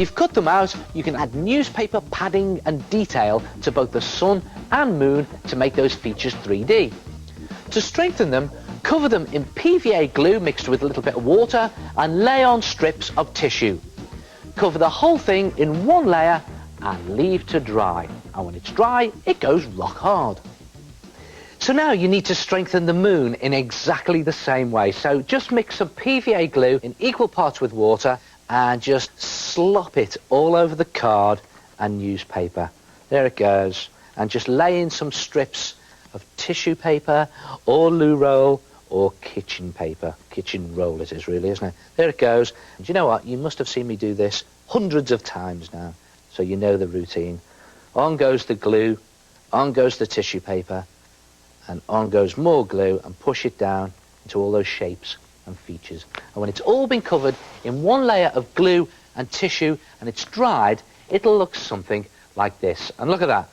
You've cut them out, you can add newspaper padding and detail to both the sun and moon to make those features 3D. To strengthen them, cover them in PVA glue mixed with a little bit of water and lay on strips of tissue. Cover the whole thing in one layer and leave to dry. And when it's dry, it goes rock hard. So now you need to strengthen the moon in exactly the same way. So just mix some PVA glue in equal parts with water and just slop it all over the card and newspaper. There it goes. And just lay in some strips of tissue paper or loo roll or kitchen paper. Kitchen roll it is really, isn't it? There it goes. And you know what? You must have seen me do this hundreds of times now. So you know the routine. On goes the glue, on goes the tissue paper, and on goes more glue, and push it down into all those shapes and features. And when it's all been covered in one layer of glue and tissue and it's dried, it'll look something like this. And look at that.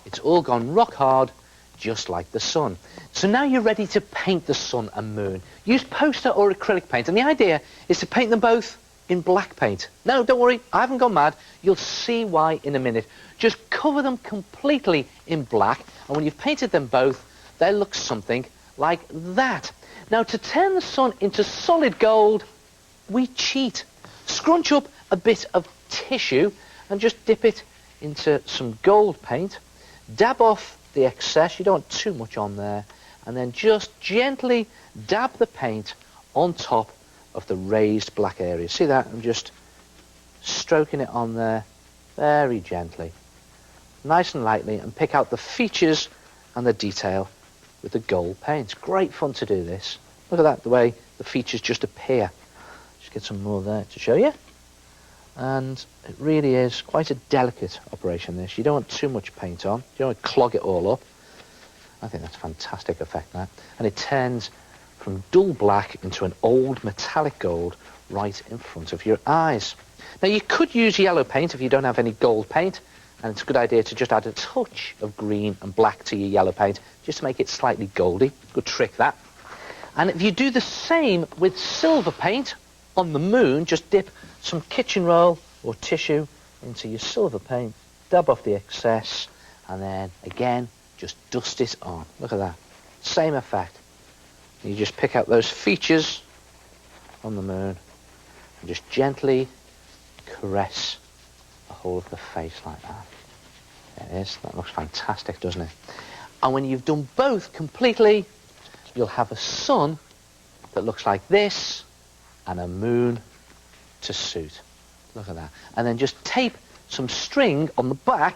It's all gone rock hard, just like the sun. So now you're ready to paint the sun and moon. Use poster or acrylic paint, and the idea is to paint them both in black paint. No, don't worry, I haven't gone mad. You'll see why in a minute. Just cover them completely in black, and when you've painted them both, they'll look something like that. Now, to turn the sun into solid gold, we cheat. Scrunch up a bit of tissue and just dip it into some gold paint. Dab off the excess, you don't want too much on there, and then just gently dab the paint on top of the raised black area. See that? I'm just stroking it on there very gently, nice and lightly, and pick out the features and the detail with the gold paint. Great fun to do this. Look at that, the way the features just appear. Just get some more there to show you. And it really is quite a delicate operation, this. You don't want too much paint on. You don't want to clog it all up. I think that's a fantastic effect, that. And it turns from dull black into an old metallic gold right in front of your eyes. Now, you could use yellow paint if you don't have any gold paint, and it's a good idea to just add a touch of green and black to your yellow paint just to make it slightly goldy. Good trick, that. And if you do the same with silver paint on the moon, just dip some kitchen roll or tissue into your silver paint, dab off the excess, and then again just dust it on. Look at that, same effect. You just pick out those features on the moon and just gently caress the whole of the face like that. There it is. That looks fantastic, doesn't it? And when you've done both completely, you'll have a sun that looks like this and a moon to suit. Look at that. And then just tape some string on the back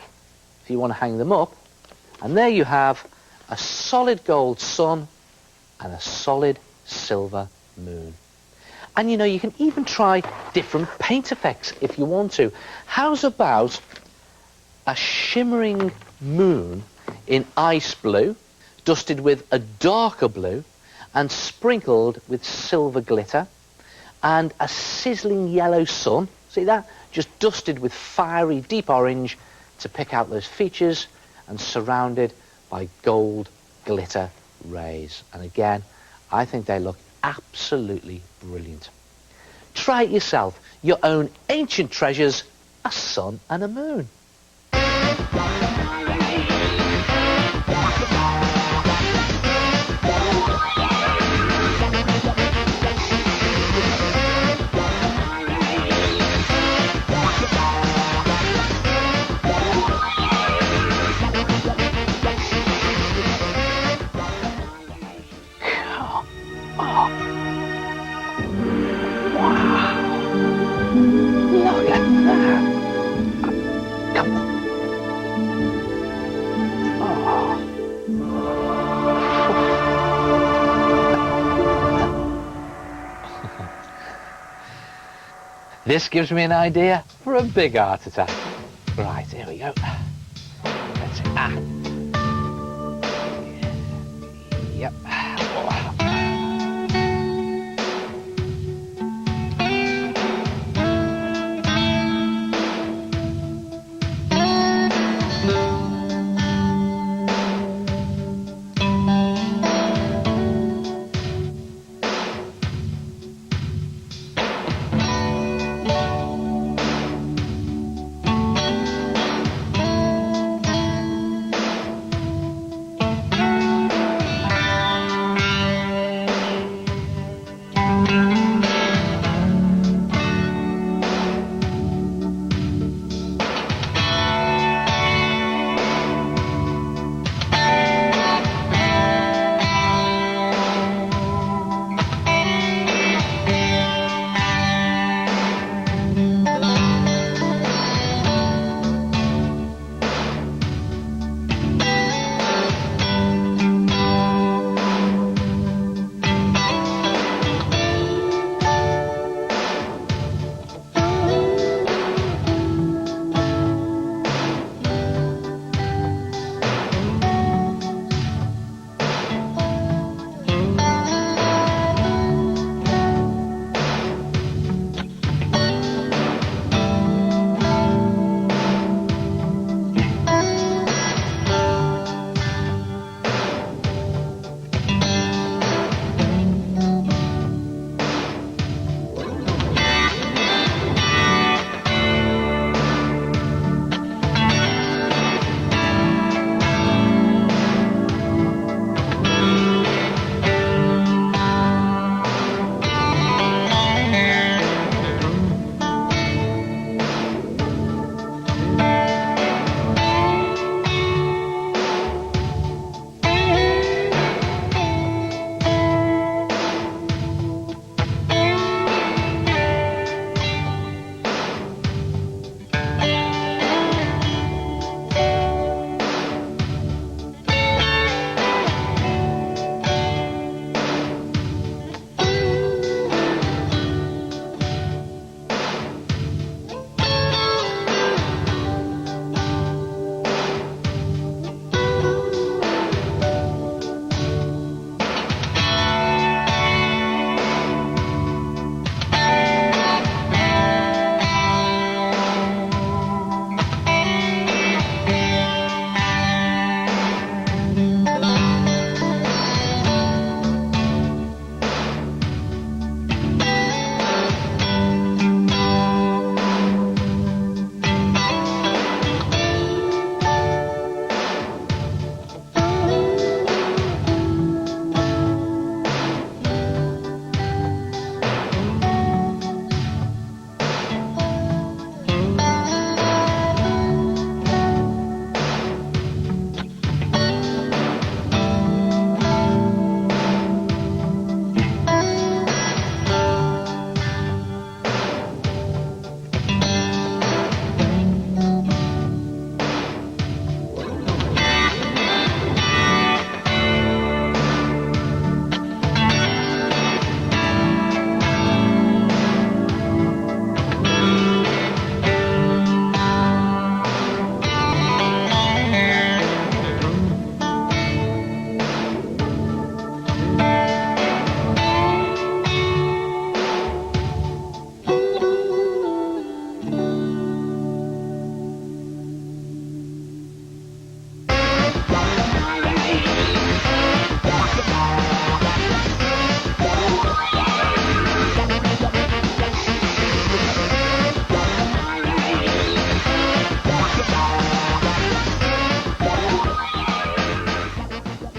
if you want to hang them up, and there you have a solid gold sun and a solid silver moon. And you know, you can even try different paint effects if you want to. How's about a shimmering moon in ice blue, dusted with a darker blue and sprinkled with silver glitter, and a sizzling yellow sun, see that? Just dusted with fiery deep orange to pick out those features and surrounded by gold glitter rays. And again, I think they look absolutely brilliant. Try it yourself, your own ancient treasures, a sun and a moon. This gives me an idea for a big heart attack. Right, here we go. Let's see. Yep.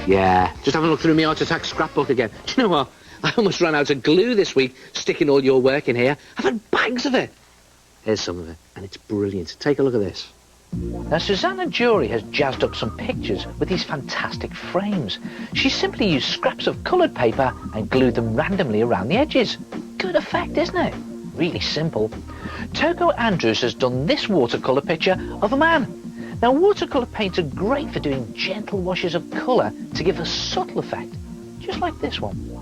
Yeah, just having a look through my Art Attack scrapbook again. Do you know what? I almost ran out of glue this week, sticking all your work in here. I've had bags of it. Here's some of it, and it's brilliant. Take a look at this. Now, Susanna Jury has jazzed up some pictures with these fantastic frames. She simply used scraps of coloured paper and glued them randomly around the edges. Good effect, isn't it? Really simple. Togo Andrews has done this watercolour picture of a man. Now, watercolour paints are great for doing gentle washes of colour to give a subtle effect, just like this one.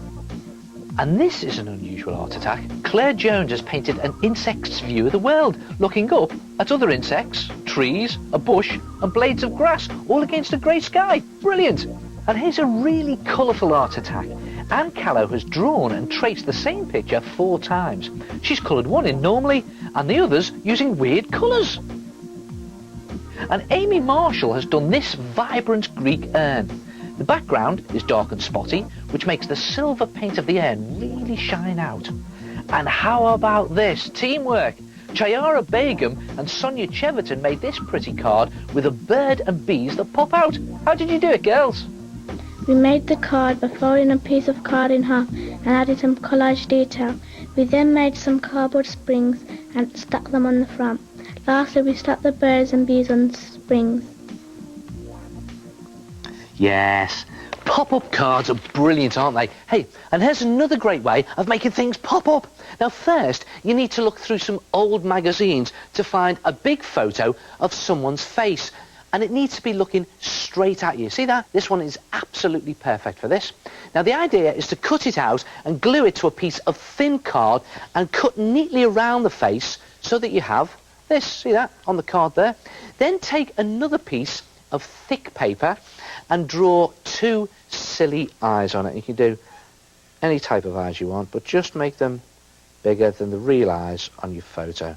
And this is an unusual art attack. Claire Jones has painted an insect's view of the world, looking up at other insects, trees, a bush and blades of grass, all against a grey sky. Brilliant! And here's a really colourful art attack. Anne Callow has drawn and traced the same picture 4 times. She's coloured one in normally and the others using weird colours. And Amy Marshall has done this vibrant Greek urn. The background is dark and spotty, which makes the silver paint of the urn really shine out. And how about this? Teamwork! Chayara Begum and Sonia Cheverton made this pretty card with a bird and bees that pop out. How did you do it, girls? We made the card by folding a piece of card in half and added some collage detail. We then made some cardboard springs and stuck them on the front. Lastly, we stuck the birds and bees on the springs. Yes, pop-up cards are brilliant, aren't they? Hey, and here's another great way of making things pop up. Now, first, you need to look through some old magazines to find a big photo of someone's face. And it needs to be looking straight at you. See that? This one is absolutely perfect for this. Now, the idea is to cut it out and glue it to a piece of thin card and cut neatly around the face so that you have this, see that, on the card there. Then take another piece of thick paper and draw 2 silly eyes on it. You can do any type of eyes you want, but just make them bigger than the real eyes on your photo.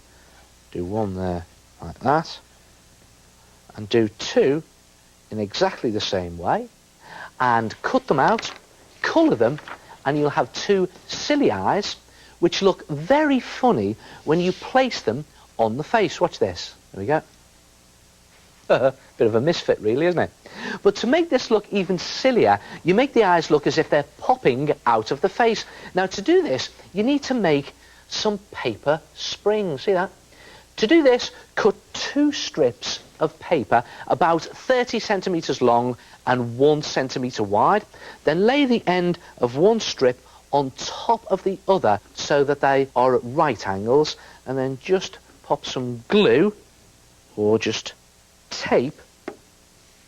Do one there like that. And do 2 in exactly the same way, and cut them out, colour them, and you'll have 2 silly eyes, which look very funny when you place them on the face. Watch this. There we go. Bit of a misfit, really, isn't it? But to make this look even sillier, you make the eyes look as if they're popping out of the face. Now, to do this, you need to make some paper springs. See that? To do this, cut 2 strips of paper about 30 centimetres long and 1 centimetre wide. Then lay the end of one strip on top of the other so that they are at right angles, and then just pop some glue or just tape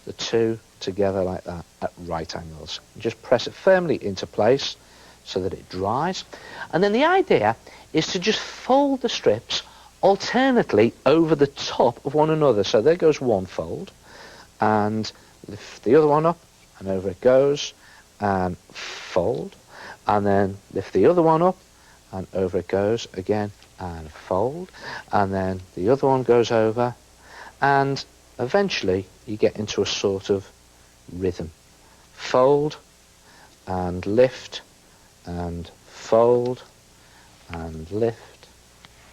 the 2 together like that at right angles. Just press it firmly into place so that it dries. And then the idea is to just fold the strips alternately over the top of one another. So there goes one fold, and lift the other one up, and over it goes, and fold, and then lift the other one up, and over it goes again, and fold, and then the other one goes over, and eventually you get into a sort of rhythm. Fold, and lift, and fold, and lift,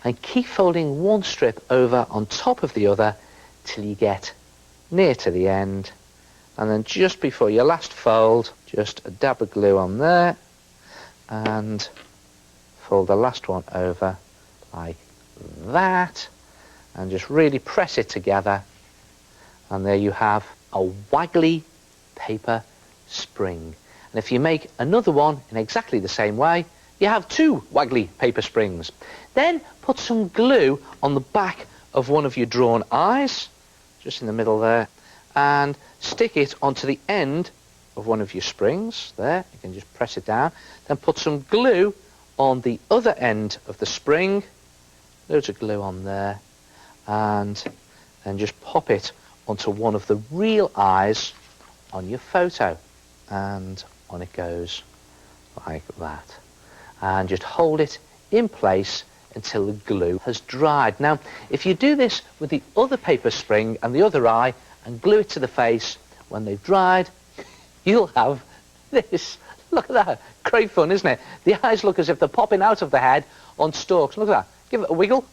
and keep folding one strip over on top of the other till you get near to the end, and then just before your last fold, just a dab of glue on there and fold the last one over like that, and just really press it together, and there you have a waggly paper spring. And if you make another one in exactly the same way, you have 2 waggly paper springs. Then put some glue on the back of one of your drawn eyes, just in the middle there, and stick it onto the end of one of your springs. There, you can just press it down. Then put some glue on the other end of the spring, loads of glue on there, and then just pop it onto one of the real eyes on your photo. And on it goes like that. And just hold it in place until the glue has dried. Now, if you do this with the other paper spring and the other eye and glue it to the face, when they've dried, you'll have this. Look at that. Great fun, isn't it? The eyes look as if they're popping out of the head on stalks. Look at that. Give it a wiggle.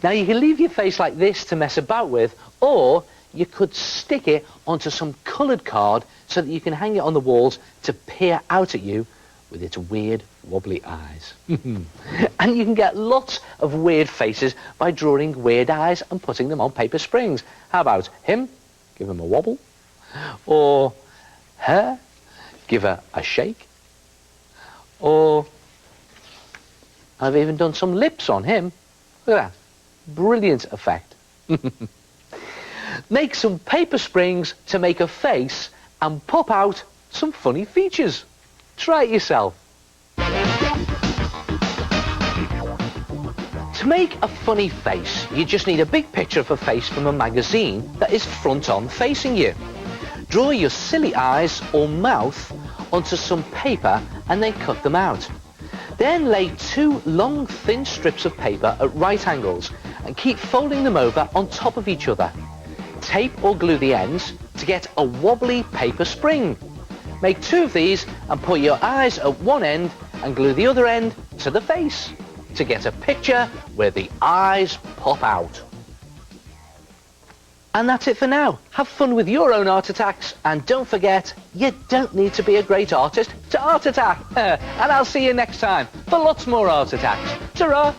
Now, you can leave your face like this to mess about with, or you could stick it onto some coloured card so that you can hang it on the walls to peer out at you with its weird wobbly eyes. And you can get lots of weird faces by drawing weird eyes and putting them on paper springs. How about him? Give him a wobble. Or her? Give her a shake. Or I've even done some lips on him. Look at that. Brilliant effect. Make some paper springs to make a face and pop out some funny features. Try it yourself. To make a funny face, you just need a big picture of a face from a magazine that is front on facing you. Draw your silly eyes or mouth onto some paper and then cut them out. Then lay 2 long thin strips of paper at right angles and keep folding them over on top of each other. Tape or glue the ends to get a wobbly paper spring. Make 2 of these and put your eyes at one end and glue the other end to the face to get a picture where the eyes pop out. And that's it for now. Have fun with your own art attacks, and don't forget, you don't need to be a great artist to art attack. And I'll see you next time for lots more art attacks. Ta-ra!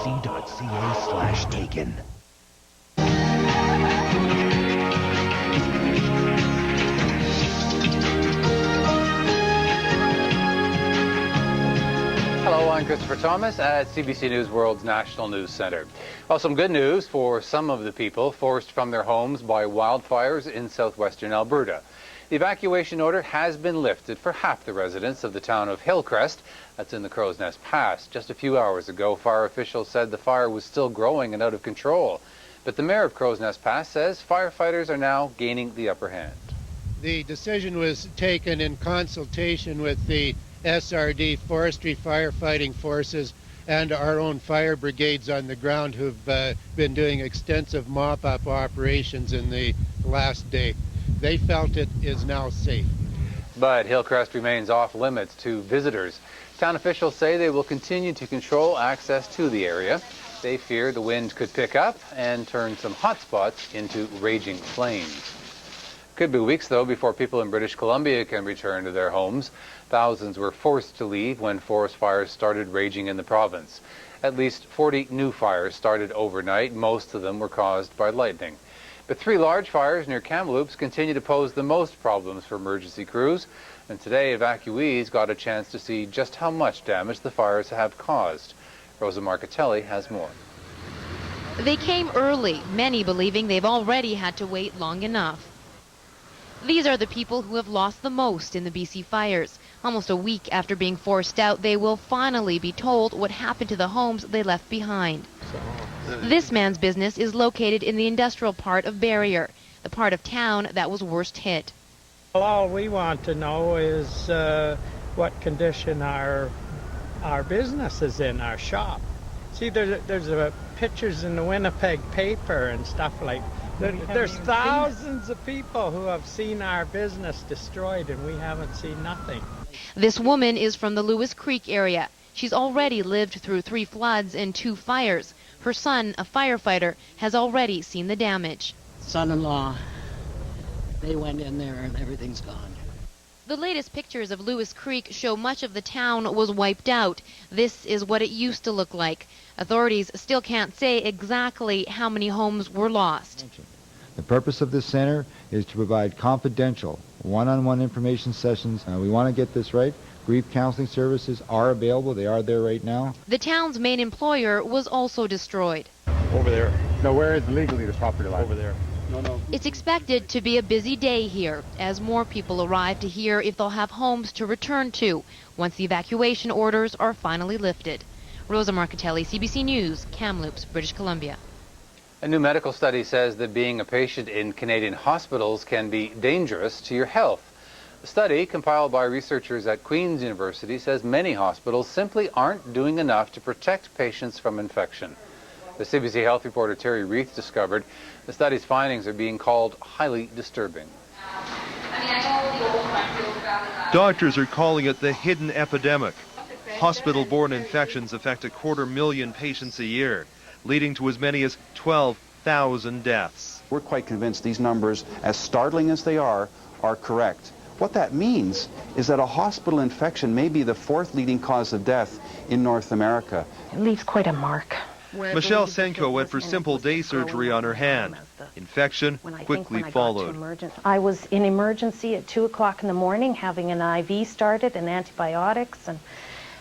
CBC.ca/taken. Hello, I'm Christopher Thomas at CBC News World's National News Centre. Well, some good news for some of the people forced from their homes by wildfires in southwestern Alberta. The evacuation order has been lifted for half the residents of the town of Hillcrest, that's in the Crow's Nest Pass. Just a few hours ago, fire officials said the fire was still growing and out of control. But the mayor of Crow's Nest Pass says firefighters are now gaining the upper hand. The decision was taken in consultation with the SRD forestry firefighting forces and our own fire brigades on the ground who've been doing extensive mop-up operations in the last day. They felt it is now safe. But Hillcrest remains off limits to visitors. Town officials say they will continue to control access to the area. They fear the wind could pick up and turn some hot spots into raging flames. Could be weeks, though, before people in British Columbia can return to their homes. Thousands were forced to leave when forest fires started raging in the province. At least 40 new fires started overnight. Most of them were caused by lightning. But 3 large fires near Kamloops continue to pose the most problems for emergency crews. And today, evacuees got a chance to see just how much damage the fires have caused. Rosa Marcatelli has more. They came early, many believing they've already had to wait long enough. These are the people who have lost the most in the BC fires. Almost a week after being forced out, they will finally be told what happened to the homes they left behind. This man's business is located in the industrial part of Barrier, the part of town that was worst hit. Well, all we want to know is what condition our business is in, our shop. See, there's pictures in the Winnipeg paper and stuff like that. There's thousands of people who have seen our business destroyed, and we haven't seen nothing. This woman is from the Lewis Creek area. She's already lived through 3 floods and 2 fires. Her son, a firefighter, has already seen the damage. Son-in-law, they went in there and everything's gone. The latest pictures of Lewis Creek show much of the town was wiped out. This is what it used to look like. Authorities still can't say exactly how many homes were lost. The purpose of this center is to provide confidential, one-on-one information sessions. We want to get this right. Grief counseling services are available. They are there right now. The town's main employer was also destroyed. Over there. No, where is legally the property line? Over there. No. It's expected to be a busy day here as more people arrive to hear if they'll have homes to return to once the evacuation orders are finally lifted. Rosa Marcatelli, CBC News, Kamloops, British Columbia. A new medical study says that being a patient in Canadian hospitals can be dangerous to your health. The study, compiled by researchers at Queen's University, says many hospitals simply aren't doing enough to protect patients from infection. The CBC health reporter Terry Reith discovered the study's findings are being called highly disturbing. Doctors are calling it the hidden epidemic. Hospital-borne infections affect 250,000 patients a year, leading to as many as 12,000 deaths. We're quite convinced these numbers, as startling as they are correct. What that means is that a hospital infection may be the 4th leading cause of death in North America. It leaves quite a mark. Michelle Senko went for simple day surgery on her hand. Infection quickly followed. I was in emergency at 2 o'clock in the morning, having an IV started and antibiotics, and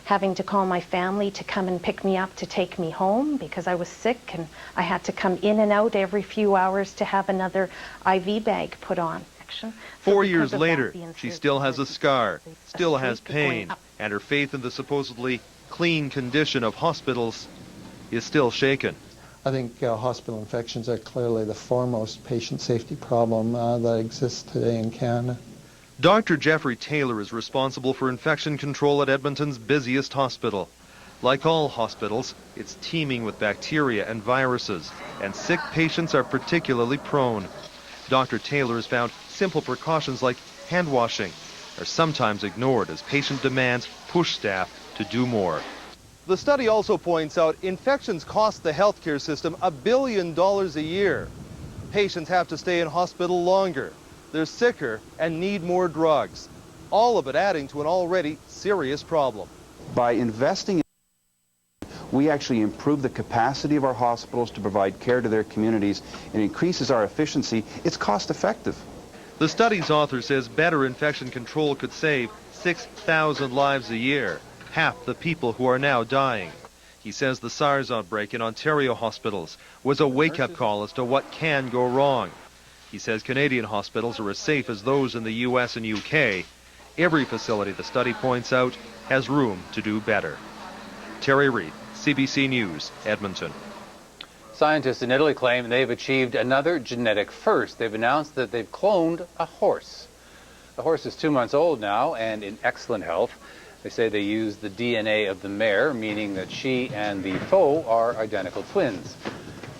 having to call my family to come and pick me up to take me home because I was sick, and I had to come in and out every few hours to have another IV bag put on. 4 years later, she still has a scar, still has pain, and her faith in the supposedly clean condition of hospitals is still shaken. I think hospital infections are clearly the foremost patient safety problem that exists today in Canada. Dr. Jeffrey Taylor is responsible for infection control at Edmonton's busiest hospital. Like all hospitals, it's teeming with bacteria and viruses, and sick patients are particularly prone. Dr. Taylor has found simple precautions like hand washing are sometimes ignored as patient demands push staff to do more. The study also points out infections cost the healthcare system $1 billion a year. Patients have to stay in hospital longer. They're sicker and need more drugs. All of it adding to an already serious problem. By investing in we actually improve the capacity of our hospitals to provide care to their communities and increases our efficiency. It's cost effective. The study's author says better infection control could save 6,000 lives a year, half the people who are now dying. He says the SARS outbreak in Ontario hospitals was a wake-up call as to what can go wrong. He says Canadian hospitals are as safe as those in the US and UK. Every facility, the study points out, has room to do better. Terry Reith, CBC News, Edmonton. Scientists in Italy claim they've achieved another genetic first. They've announced that they've cloned a horse. The horse is 2 months old now and in excellent health. They say they used the DNA of the mare, meaning that she and the foal are identical twins.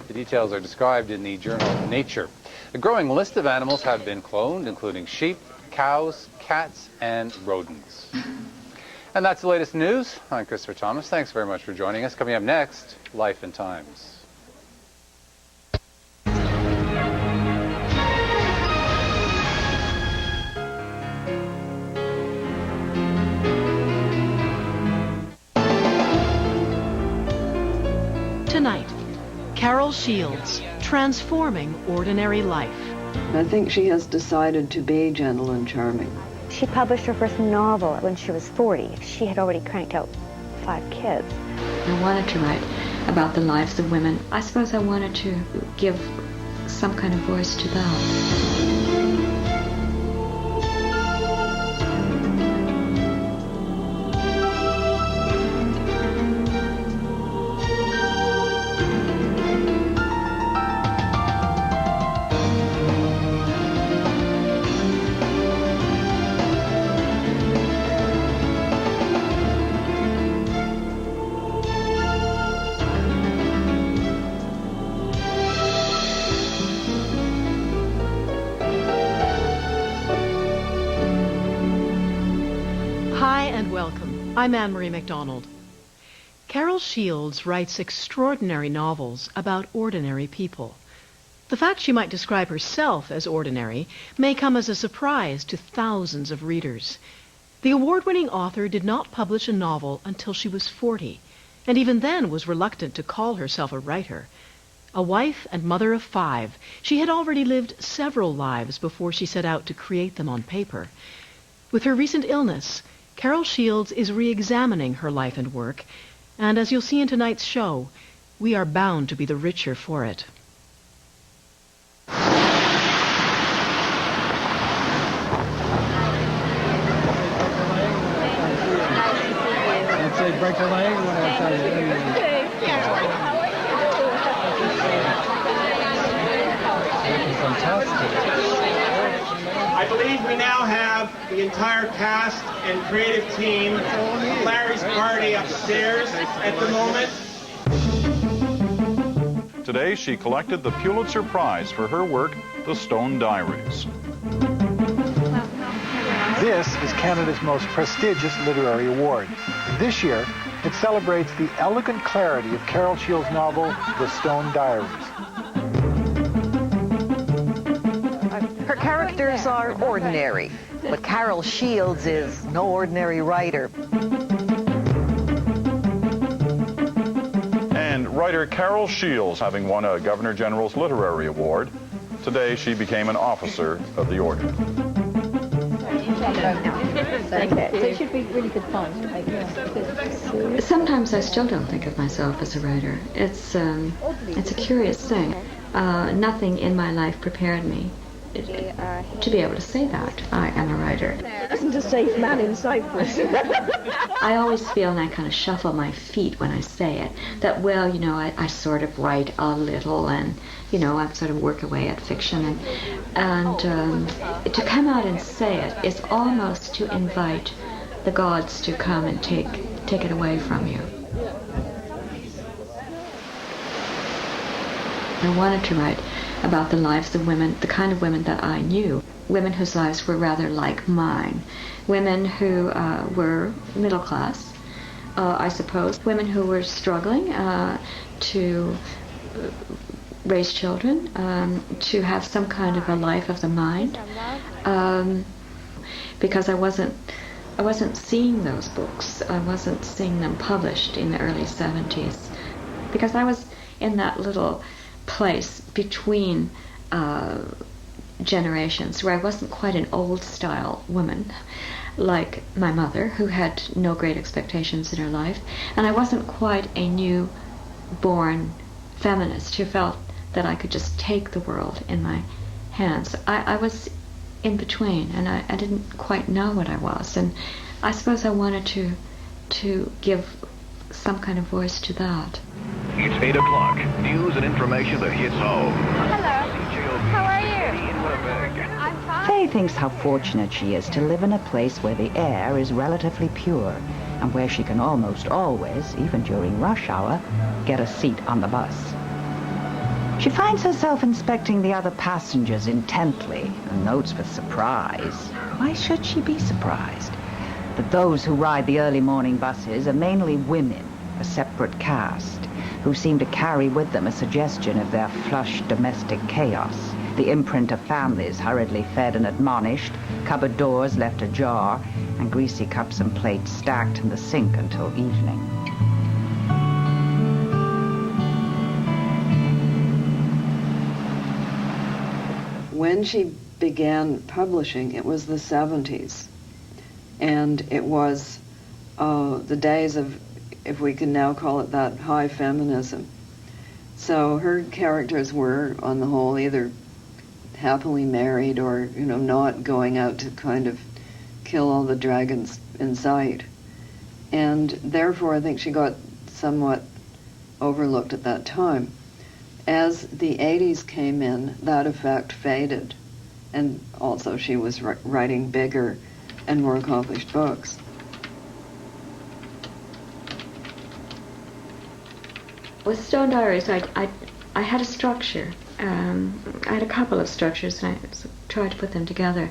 The details are described in the journal Nature. A growing list of animals have been cloned, including sheep, cows, cats, and rodents. And that's the latest news. I'm Christopher Thomas. Thanks very much for joining us. Coming up next, Life and Times. Tonight, Carol Shields, transforming ordinary life. I think she has decided to be gentle and charming. She published her first novel when she was 40. She had already cranked out 5 kids. I wanted to write about the lives of women. I suppose I wanted to give some kind of voice to them. I'm Anne-Marie MacDonald. Carol Shields writes extraordinary novels about ordinary people. The fact she might describe herself as ordinary may come as a surprise to thousands of readers. The award-winning author did not publish a novel until she was 40, and even then was reluctant to call herself a writer. A wife and mother of 5, she had already lived several lives before she set out to create them on paper. With her recent illness, Carol Shields is re-examining her life and work, and as you'll see in tonight's show, we are bound to be the richer for it. I'd say break her leg when I tell you. believe we now have the entire cast and creative team of Larry's Party upstairs at the moment. Today, she collected the Pulitzer Prize for her work, The Stone Diaries. This is Canada's most prestigious literary award. This year, it celebrates the elegant clarity of Carol Shields' novel, The Stone Diaries. Her characters are ordinary, but Carol Shields is no ordinary writer. And writer Carol Shields, having won a Governor General's Literary Award, today she became an officer of the order. So it should be really good fun. Sometimes I still don't think of myself as a writer. It's a curious thing. Nothing in my life prepared me to be able to say that I am a writer. Isn't a safe man in Cyprus. I always feel, and I kind of shuffle my feet when I say it, that, well, you know, I sort of write a little, and, you know, I sort of work away at fiction, and to come out and say it is almost to invite the gods to come and take it away from you. I wanted to write about the lives of women, the kind of women that I knew, women whose lives were rather like mine, women who were middle class, I suppose, women who were struggling to raise children, to have some kind of a life of the mind, because I wasn't seeing those books. I wasn't seeing them published in the early 70s, because I was in that little place between generations where I wasn't quite an old-style woman like my mother, who had no great expectations in her life, and I wasn't quite a new-born feminist who felt that I could just take the world in my hands. I was in between, and I didn't quite know what I was, and I suppose I wanted to give some kind of voice to that. It's 8 o'clock. News and information that hits home. Hello. How are you? I'm fine. Faye thinks how fortunate she is to live in a place where the air is relatively pure and where she can almost always, even during rush hour, get a seat on the bus. She finds herself inspecting the other passengers intently and notes with surprise. Why should she be surprised? That those who ride the early morning buses are mainly women, a separate caste, who seem to carry with them a suggestion of their flush domestic chaos, the imprint of families hurriedly fed and admonished, cupboard doors left ajar, and greasy cups and plates stacked in the sink until evening. When she began publishing, it was the 70s. And it was the days of, if we can now call it that, high feminism. So her characters were, on the whole, either happily married or, you know, not going out to kind of kill all the dragons in sight. And therefore, I think she got somewhat overlooked at that time. As the 80s came in, that effect faded. And also she was writing bigger and more accomplished books. With Stone Diaries, I had a structure. I had a couple of structures, and I tried to put them together.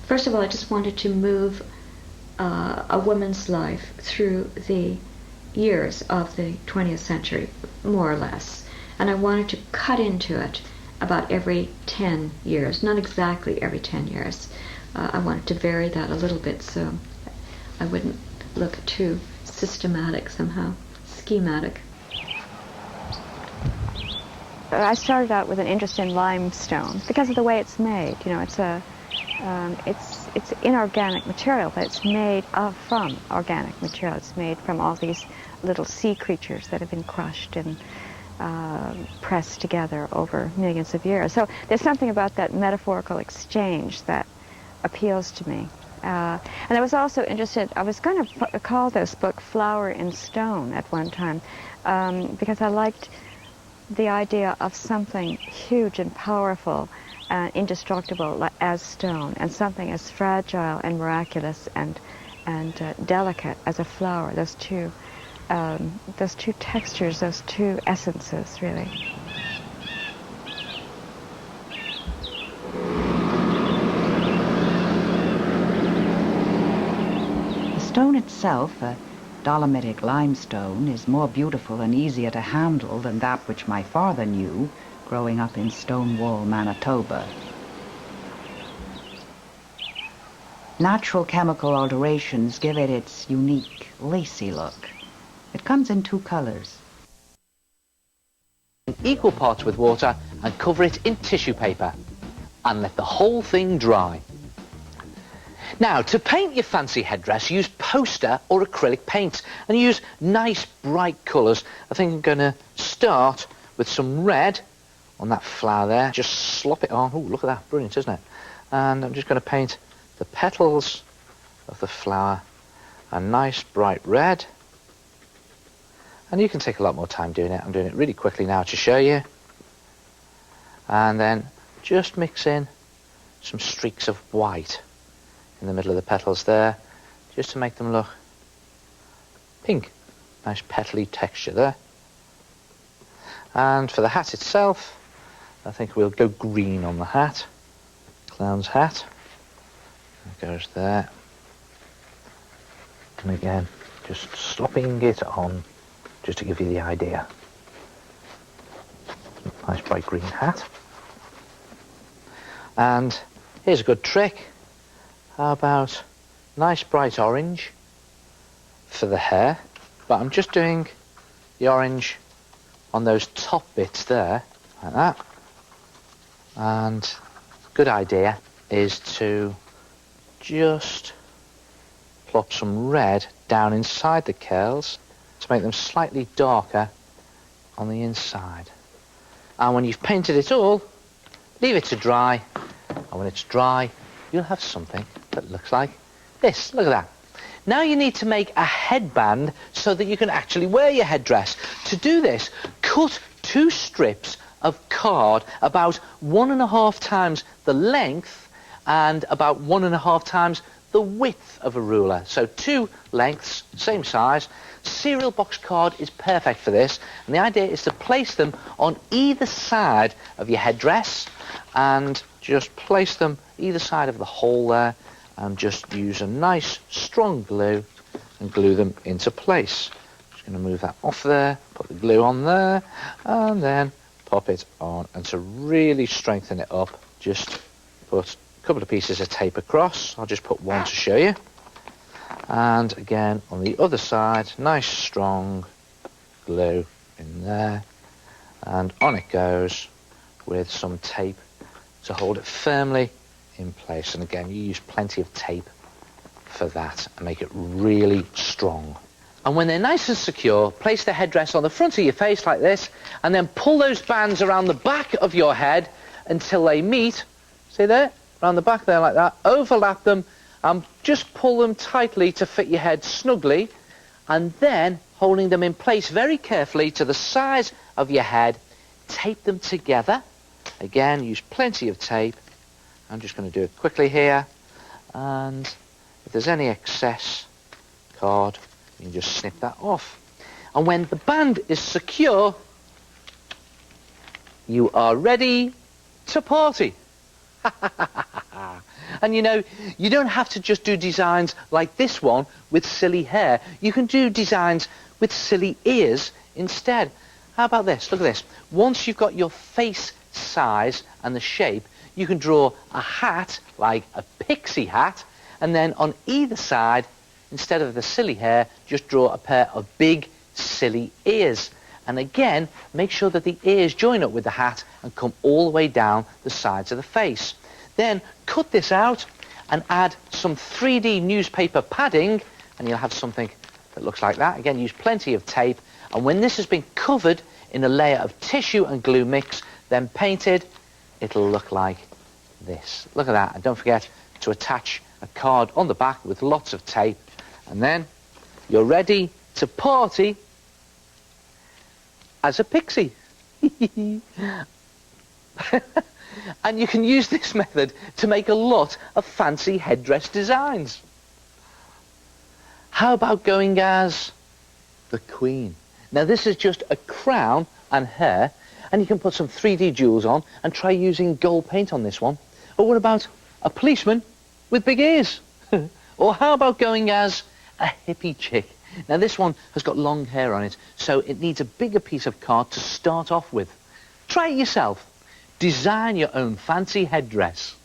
First of all, I just wanted to move a woman's life through the years of the 20th century, more or less. And I wanted to cut into it about every 10 years, not exactly every 10 years. I wanted to vary that a little bit so I wouldn't look too systematic somehow, schematic. I started out with an interest in limestone because of the way it's made. You know, it's inorganic material, but it's made from organic material. It's made from all these little sea creatures that have been crushed and pressed together over millions of years. So there's something about that metaphorical exchange that appeals to me. And I was also interested, I was going to call this book Flower in Stone at one time, because I liked the idea of something huge and powerful indestructible as stone, and something as fragile and miraculous and delicate as a flower. Those two textures, those two essences, really. The stone itself, a dolomitic limestone, is more beautiful and easier to handle than that which my father knew growing up in Stonewall, Manitoba. Natural chemical alterations give it its unique, lacy look. It comes in 2 colors. Equal parts with water and cover it in tissue paper and let the whole thing dry. Now, to paint your fancy headdress, use poster or acrylic paints and use nice bright colours. I think I'm going to start with some red on that flower there. Just slop it on. Oh, look at that. Brilliant, isn't it? And I'm just going to paint the petals of the flower a nice bright red. And you can take a lot more time doing it. I'm doing it really quickly now to show you. And then just mix in some streaks of white in the middle of the petals there, just to make them look pink. Nice petally texture there. And for the hat itself, I think we'll go green on the hat. Clown's hat. It goes there. And again, just slopping it on, just to give you the idea. Nice bright green hat. And here's a good trick. How about nice bright orange for the hair? But I'm just doing the orange on those top bits there, like that. And good idea is to just plop some red down inside the curls to make them slightly darker on the inside. And when you've painted it all, leave it to dry. And when it's dry, you'll have something that looks like this. Look at that. Now you need to make a headband so that you can actually wear your headdress. To do this, cut 2 strips of card about 1.5 times the length and about 1.5 times the width of a ruler. So 2 lengths, same size. Cereal box card is perfect for this, and the idea is to place them on either side of your headdress and just place them either side of the hole there and just use a nice strong glue and glue them into place. Just going to move that off there, put the glue on there, and then pop it on. And to really strengthen it up, just put a couple of pieces of tape across. I'll just put one to show you. And again, on the other side, nice strong glue in there. And on it goes with some tape to hold it firmly in place. And again, you use plenty of tape for that and make it really strong. And when they're nice and secure, place the headdress on the front of your face like this, and then pull those bands around the back of your head until they meet. See there? Around the back there like that. Overlap them and just pull them tightly to fit your head snugly, and then holding them in place very carefully to the size of your head, tape them together. Again, use plenty of tape. I'm just going to do it quickly here, and if there's any excess card, you can just snip that off. And when the band is secure, you are ready to party. And you know, you don't have to just do designs like this one with silly hair. You can do designs with silly ears instead. How about this? Look at this. Once you've got your face size and the shape, you can draw a hat like a pixie hat, and then on either side, instead of the silly hair, just draw a pair of big silly ears. And again, make sure that the ears join up with the hat and come all the way down the sides of the face. Then cut this out and add some 3D newspaper padding, and you'll have something that looks like that. Again, use plenty of tape, and when this has been covered in a layer of tissue and glue mix, then painted, it'll look like this. Look at that. And don't forget to attach a card on the back with lots of tape, and then you're ready to party as a pixie. And you can use this method to make a lot of fancy headdress designs. How about going as the Queen? Now this is just a crown and hair, and you can put some 3D jewels on and try using gold paint on this one. Or what about a policeman with big ears? Or how about going as a hippie chick? Now this one has got long hair on it, so it needs a bigger piece of card to start off with. Try it yourself. Design your own fancy headdress.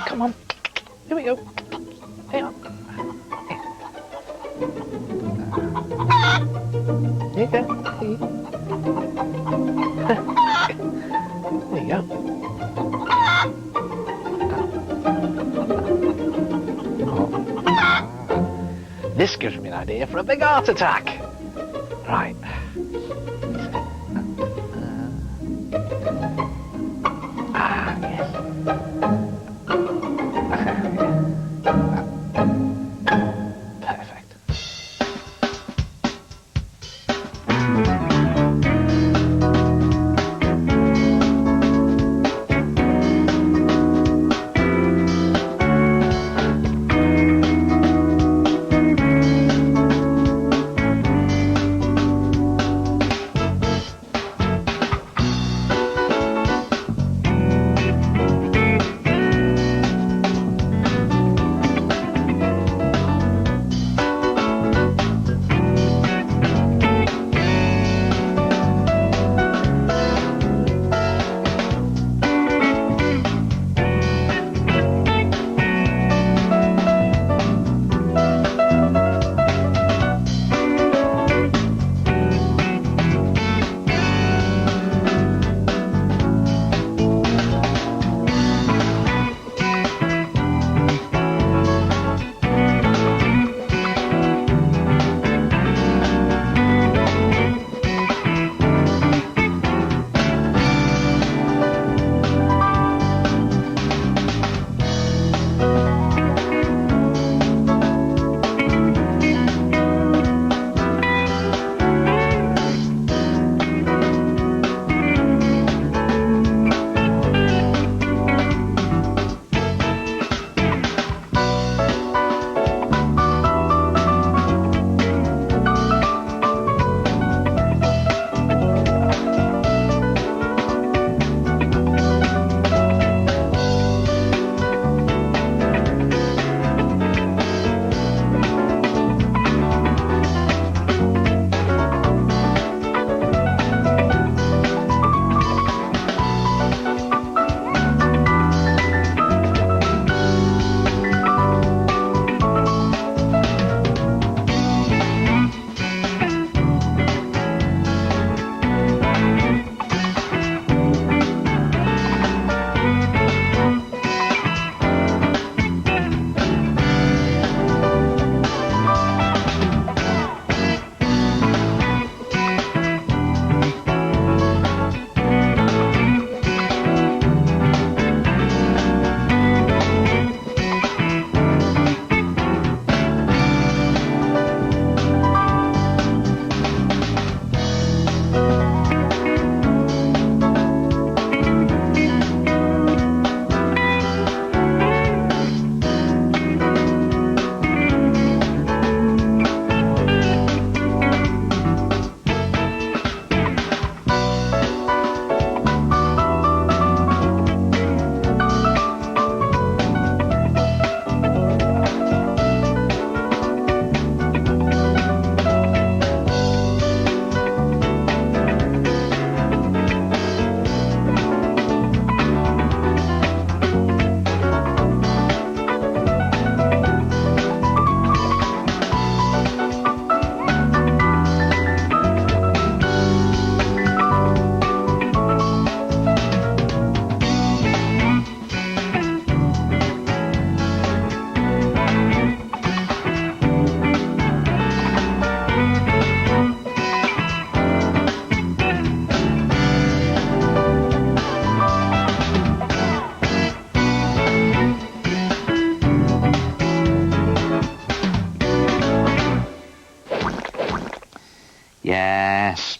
Come on. Here we go. Hang on. Here you go. There you go. This gives me an idea for a big art attack. Right. Yes. Perfect.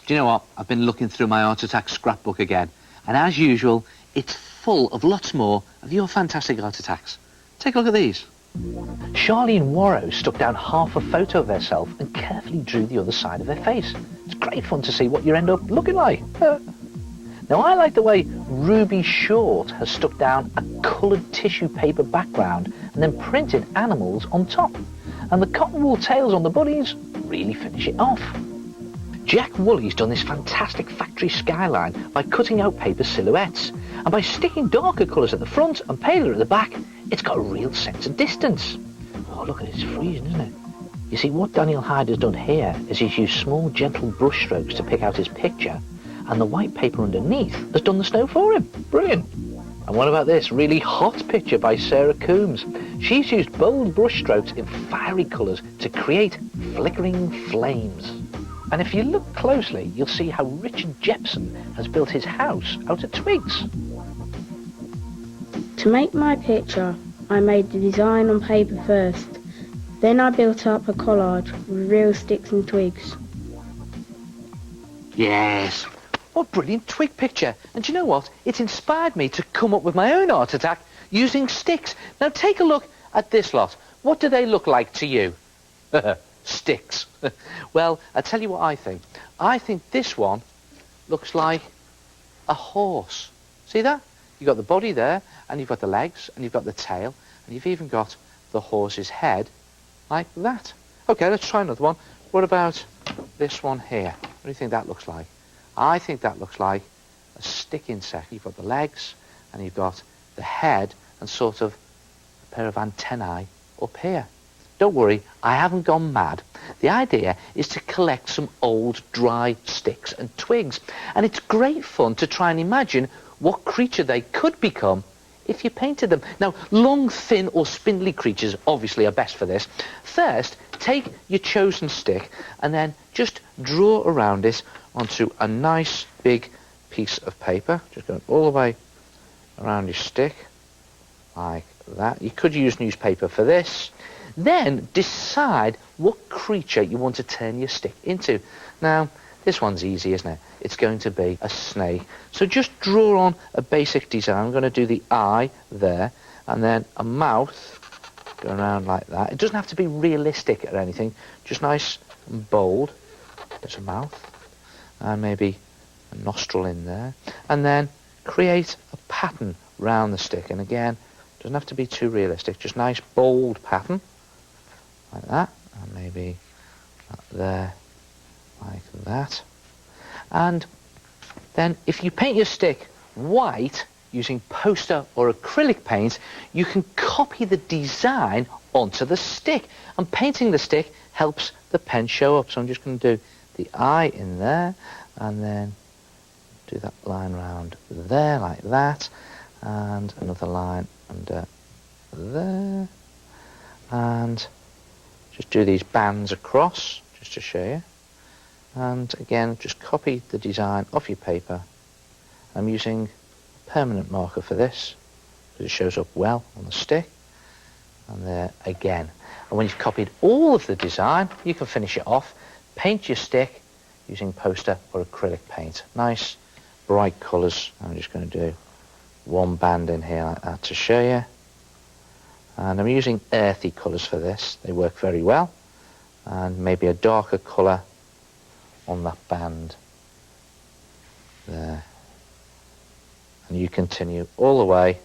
Do you know what? I've been looking through my Art Attack scrapbook again, and as usual, it's full of lots more of your fantastic Art Attacks. Take a look at these. Charlene Warrow stuck down half a photo of herself and carefully drew the other side of her face. It's great fun to see what you end up looking like. Now, I like the way Ruby Short has stuck down a coloured tissue paper background and then printed animals on top. And the cotton wool tails on the bunnies really finish it off. Jack Woolley's done this fantastic factory skyline by cutting out paper silhouettes. And by sticking darker colours at the front and paler at the back, it's got a real sense of distance. Oh, look at it, it's freezing, isn't it? You see, what Daniel Hyde has done here is he's used small, gentle brush strokes to pick out his picture, and the white paper underneath has done the snow for him. Brilliant. And what about this really hot picture by Sarah Coombs? She's used bold brush strokes in fiery colours to create flickering flames. And if you look closely, you'll see how Richard Jepson has built his house out of twigs. To make my picture, I made the design on paper first. Then I built up a collage with real sticks and twigs. Yes. What a brilliant twig picture. And do you know what? It's inspired me to come up with my own Art Attack using sticks. Now take a look at this lot. What do they look like to you? Sticks. Well, I'll tell you what I think. I think this one looks like a horse. See that? You've got the body there, and you've got the legs, and you've got the tail, and you've even got the horse's head like that. Okay, let's try another one. What about this one here? What do you think that looks like? I think that looks like a stick insect. You've got the legs, and you've got the head, and sort of a pair of antennae up here. Don't worry, I haven't gone mad. The idea is to collect some old dry sticks and twigs, and it's great fun to try and imagine what creature they could become if you painted them. Now, long, thin or spindly creatures obviously are best for this. First, take your chosen stick and then just draw around it onto a nice big piece of paper. Just going all the way around your stick like that. You could use newspaper for this. Then decide what creature you want to turn your stick into. Now, this one's easy, isn't it? It's going to be a snake. So just draw on a basic design. I'm going to do the eye there, and then a mouth going around like that. It doesn't have to be realistic or anything, just nice and bold. There's a mouth, and maybe a nostril in there. And then create a pattern round the stick. And again, doesn't have to be too realistic, just nice bold pattern. Like that, and maybe there, like that. And then if you paint your stick white using poster or acrylic paint, you can copy the design onto the stick. And painting the stick helps the pen show up. So I'm just going to do the eye in there, and then do that line round there, like that. And another line under there. And just do these bands across, just to show you. And again, just copy the design off your paper. I'm using a permanent marker for this, because it shows up well on the stick. And there again. And when you've copied all of the design, you can finish it off. Paint your stick using poster or acrylic paint. Nice, bright colours. I'm just going to do one band in here like that to show you. And I'm using earthy colours for this. They work very well. And maybe a darker colour on that band there. And you continue all the way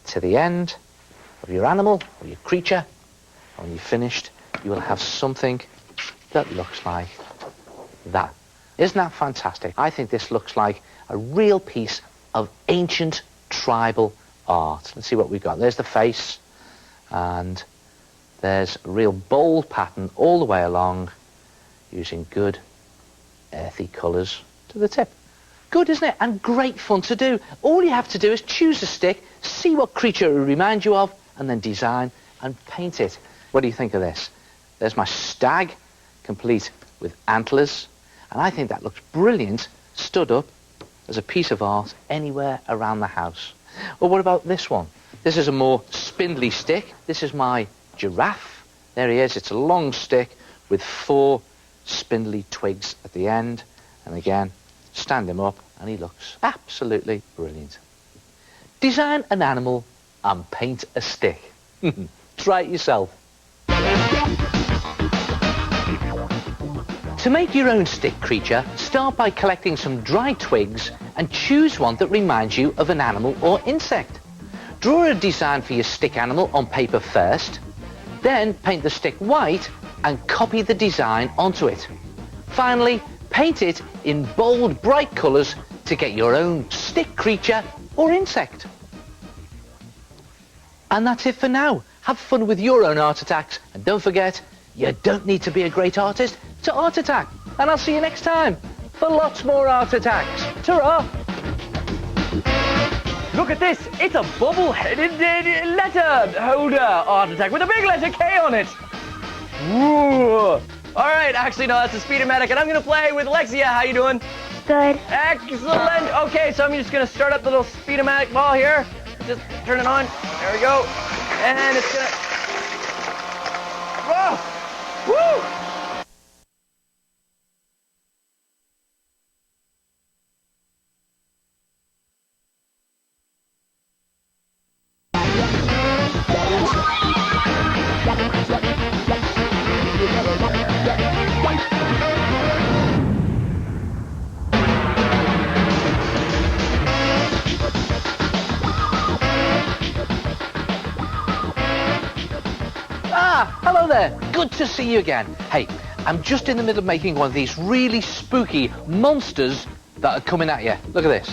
to the end of your animal or your creature. And when you're finished, you will have something that looks like that. Isn't that fantastic? I think this looks like a real piece of ancient tribal art. Let's see what we've got. There's the face. And there's a real bold pattern all the way along using good earthy colours to the tip. Good, isn't it? And great fun to do. All you have to do is choose a stick, see what creature it reminds you of, and then design and paint it. What do you think of this? There's my stag, complete with antlers. And I think that looks brilliant, stood up as a piece of art anywhere around the house. Well, what about this one? This is a more spindly stick. This is my giraffe. There he is. It's a long stick with 4 spindly twigs at the end. And again, stand him up and he looks absolutely brilliant. Design an animal and paint a stick. Try it yourself. To make your own stick creature, start by collecting some dry twigs and choose one that reminds you of an animal or insect. Draw a design for your stick animal on paper first, then paint the stick white and copy the design onto it. Finally, paint it in bold, bright colours to get your own stick creature or insect. And that's it for now. Have fun with your own art attacks, and don't forget, you don't need to be a great artist to art attack. And I'll see you next time for lots more art attacks. Ta-ra! Look at this, it's a bubble-headed letter holder art attack with a big letter K on it. Ooh. All right, actually, no, that's a Speedomatic, and I'm gonna play with Alexia. How you doing? Good. Excellent. Okay, so I'm just gonna start up the little Speedomatic ball here. Just turn it on. There we go. And it's gonna... Whoa! Woo! Hello there, good to see you again. Hey, I'm just in the middle of making one of these really spooky monsters that are coming at you. Look at this.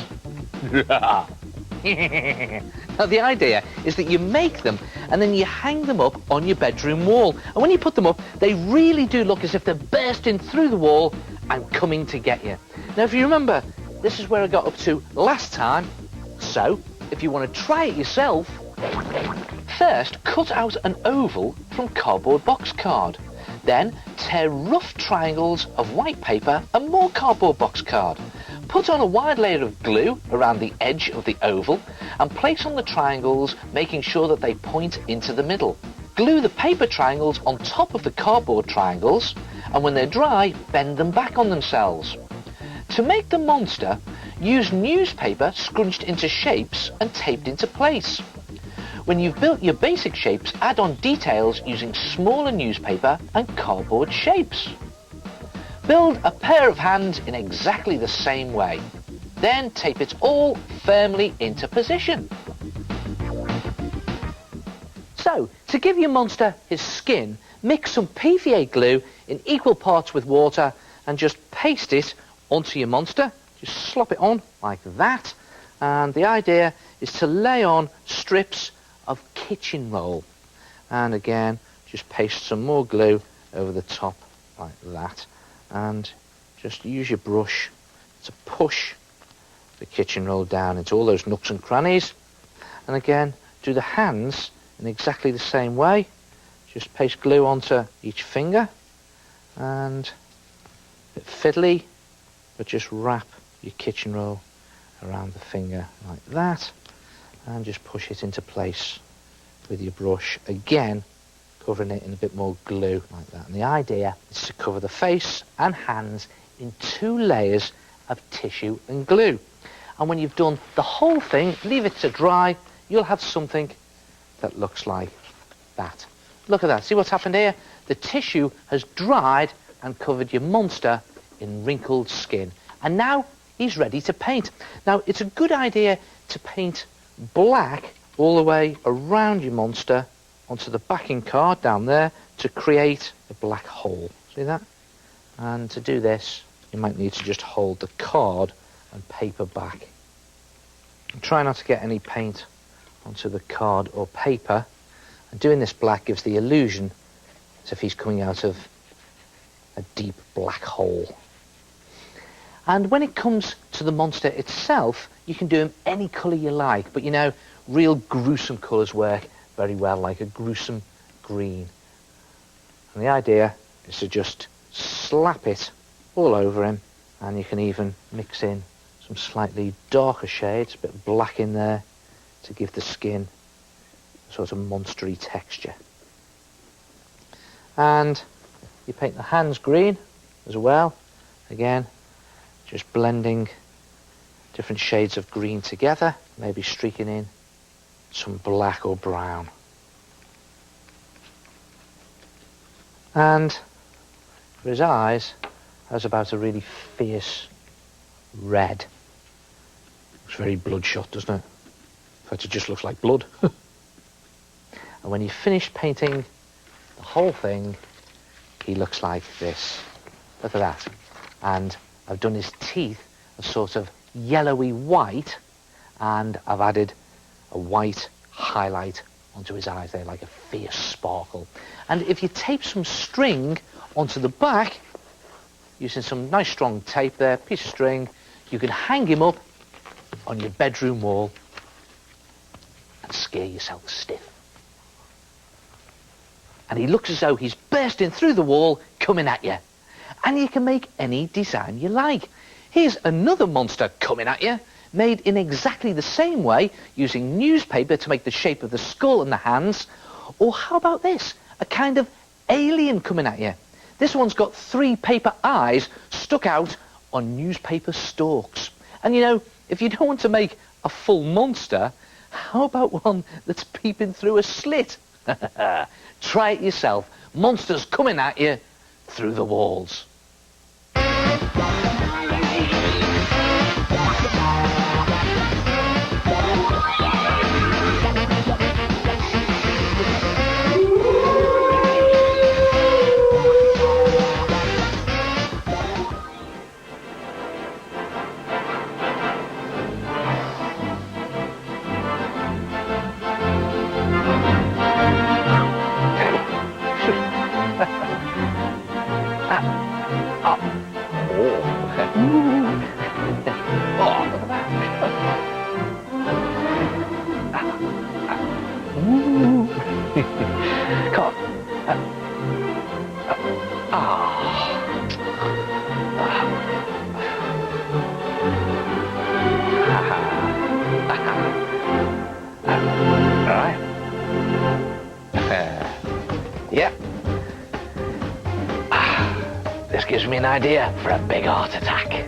Now the idea is that you make them and then you hang them up on your bedroom wall. And when you put them up, they really do look as if they're bursting through the wall and coming to get you. Now if you remember, this is where I got up to last time. So, if you want to try it yourself, first, cut out an oval from cardboard box card. Then, tear rough triangles of white paper and more cardboard box card. Put on a wide layer of glue around the edge of the oval and place on the triangles, making sure that they point into the middle. Glue the paper triangles on top of the cardboard triangles, and when they're dry, bend them back on themselves. To make the monster, use newspaper scrunched into shapes and taped into place. When you've built your basic shapes, add on details using smaller newspaper and cardboard shapes. Build a pair of hands in exactly the same way. Then tape it all firmly into position. So, to give your monster his skin, mix some PVA glue in equal parts with water and just paste it onto your monster. Just slop it on like that. And the idea is to lay on strips of kitchen roll, and again just paste some more glue over the top like that, and just use your brush to push the kitchen roll down into all those nooks and crannies. And again, do the hands in exactly the same way. Just paste glue onto each finger, and a bit fiddly, but just wrap your kitchen roll around the finger like that, and just push it into place with your brush, again covering it in a bit more glue like that. And the idea is to cover the face and hands in 2 layers of tissue and glue. And when you've done the whole thing, leave it to dry, you'll have something that looks like that. Look at that, see what's happened here? The tissue has dried and covered your monster in wrinkled skin. And now he's ready to paint. Now, it's a good idea to paint black all the way around your monster onto the backing card down there to create a black hole. See that? And to do this, you might need to just hold the card and paper back. And try not to get any paint onto the card or paper. And doing this black gives the illusion as if he's coming out of a deep black hole. And when it comes to the monster itself, you can do him any colour you like, but you know, real gruesome colours work very well, like a gruesome green. And the idea is to just slap it all over him, and you can even mix in some slightly darker shades, a bit of black in there, to give the skin a sort of monstery texture. And you paint the hands green as well. Again, Just blending different shades of green together, maybe streaking in some black or brown. And for his eyes, I was about a really fierce red. Looks very bloodshot, doesn't it? In fact, it just looks like blood. And when you finish painting the whole thing, he looks like this. Look at that. And I've done his teeth a sort of yellowy white, and I've added a white highlight onto his eyes there, like a fierce sparkle. And if you tape some string onto the back, using some nice strong tape there, piece of string, you can hang him up on your bedroom wall and scare yourself stiff. And he looks as though he's bursting through the wall, coming at you. And you can make any design you like. Here's another monster coming at you, made in exactly the same way, using newspaper to make the shape of the skull and the hands. Or how about this? A kind of alien coming at you. This one's got 3 paper eyes stuck out on newspaper stalks. And you know, if you don't want to make a full monster, how about one that's peeping through a slit? Try it yourself. Monsters coming at you through the walls. Yep. This gives me an idea for a big heart attack.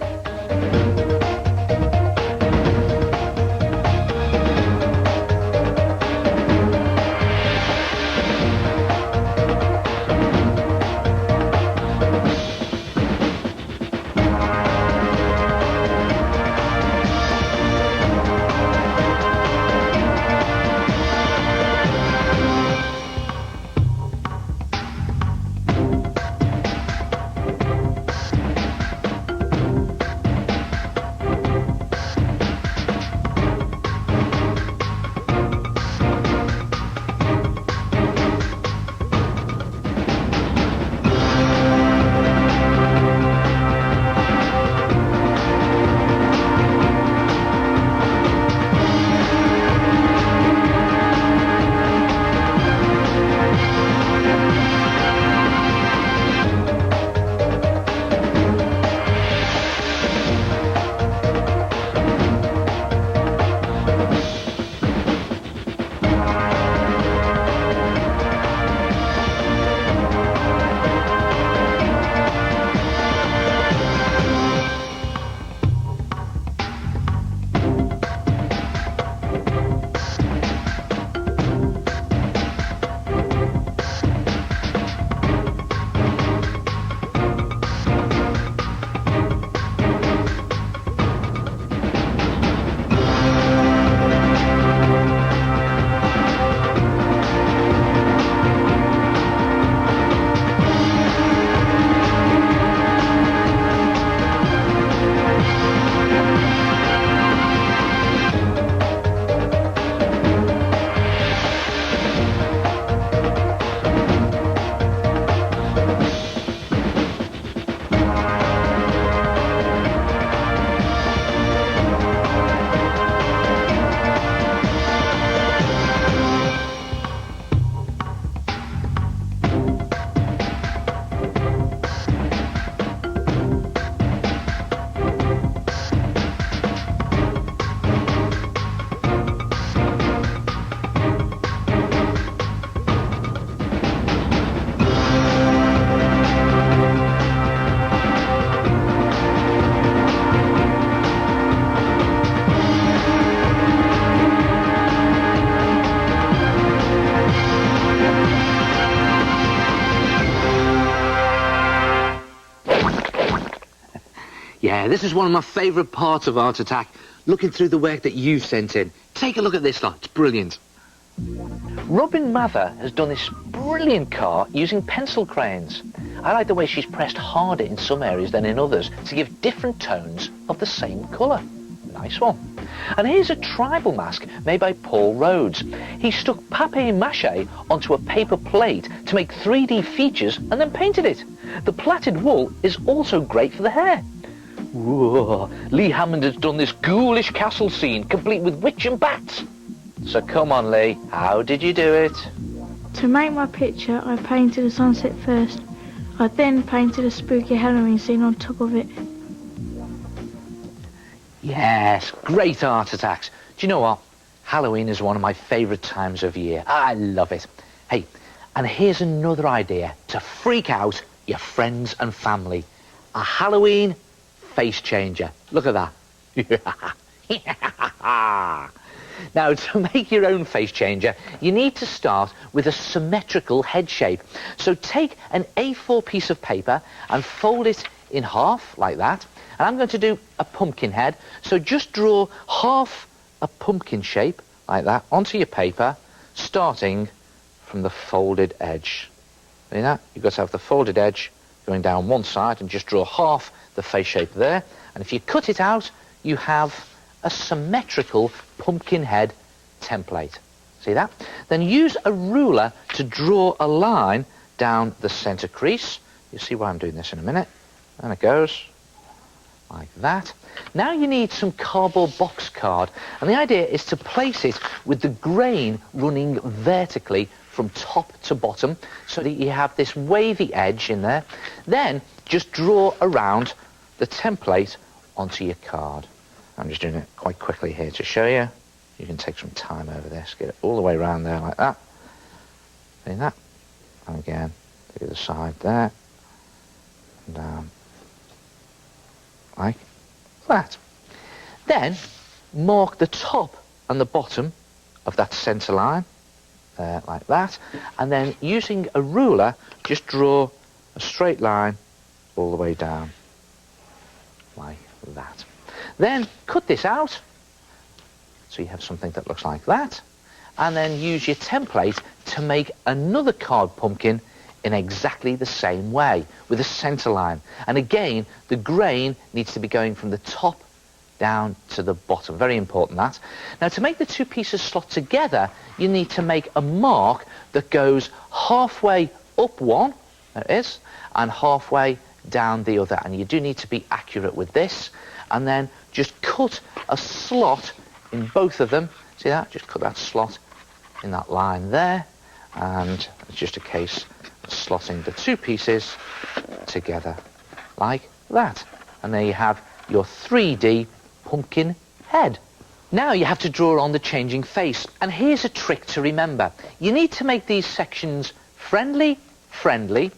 Yeah, this is one of my favourite parts of Art Attack, looking through the work that you've sent in. Take a look at this lot, it's brilliant. Robin Mather has done this brilliant car using pencil crayons. I like the way she's pressed harder in some areas than in others to give different tones of the same colour. Nice one. And here's a tribal mask made by Paul Rhodes. He stuck papier-mâché onto a paper plate to make 3D features and then painted it. The plaited wool is also great for the hair. Whoa. Lee Hammond has done this ghoulish castle scene complete with witch and bats. So come on, Lee, how did you do it? To make my picture, I painted a sunset first. I then painted a spooky Halloween scene on top of it. Yes, great Art Attacks. Do you know what? Halloween is one of my favourite times of year. I love it. Hey, and here's another idea to freak out your friends and family. A Halloween face changer. Look at that. Now, to make your own face changer, you need to start with a symmetrical head shape. So take an A4 piece of paper and fold it in half, like that. And I'm going to do a pumpkin head. So just draw half a pumpkin shape, like that, onto your paper, starting from the folded edge. See that? You've got to have the folded edge going down one side and just draw half the face shape there. And if you cut it out, you have a symmetrical pumpkin head template. See that? Then use a ruler to draw a line down the centre crease. You'll see why I'm doing this in a minute. And it goes like that. Now you need some cardboard box card, and the idea is to place it with the grain running vertically from top to bottom so that you have this wavy edge in there. Then just draw around the template onto your card. I'm just doing it quite quickly here to show you. You can take some time over this, get it all the way around there like that. See that? And again, the other side there, and down like that. Then mark the top and the bottom of that centre line, there like that, and then using a ruler, just draw a straight line all the way down like that. Then cut this out so you have something that looks like that, and then use your template to make another card pumpkin in exactly the same way with a centre line. And again, the grain needs to be going from the top down to the bottom. Very important, that. Now, to make the two pieces slot together, you need to make a mark that goes halfway up one, there it is, and halfway down the other. And you do need to be accurate with this. And then just cut a slot in both of them. See that? Just cut that slot in that line there. And it's just a case of slotting the two pieces together like that. And there you have your 3D pumpkin head. Now you have to draw on the changing face. And here's a trick to remember. You need to make these sections friendly, friendly,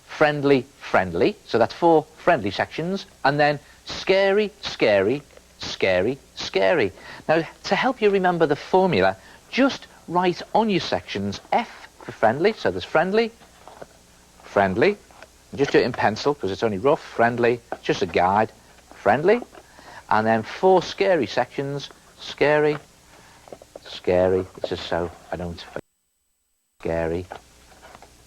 friendly, friendly. So that's 4 friendly sections. And then scary, scary, scary, scary. Now, to help you remember the formula, just write on your sections F for friendly. So there's friendly, friendly. Just do it in pencil because it's only rough. Friendly, just a guide. Friendly. And then 4 scary sections. Scary, scary. This is so I don't forget. Scary,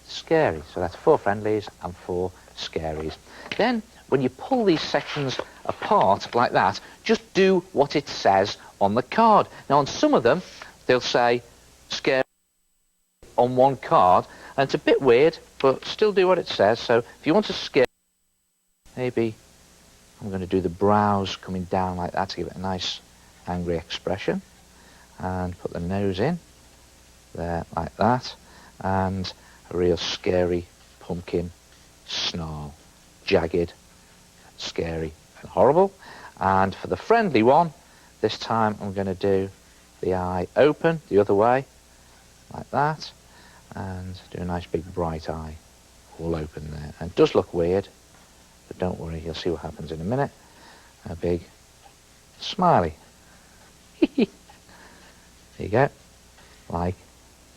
scary. So that's 4 friendlies and 4 scaries. Then, when you pull these sections apart like that, just do what it says on the card. Now, on some of them, they'll say scary on one card, and it's a bit weird, but still do what it says. So if you want to scare, maybe I'm going to do the brows coming down like that to give it a nice angry expression, and put the nose in there like that, and a real scary pumpkin snarl, jagged, scary and horrible. And for the friendly one, this time I'm going to do the eye open the other way like that, and do a nice big bright eye all open there. And it does look weird, but don't worry, you'll see what happens in a minute. A big smiley. There you go, like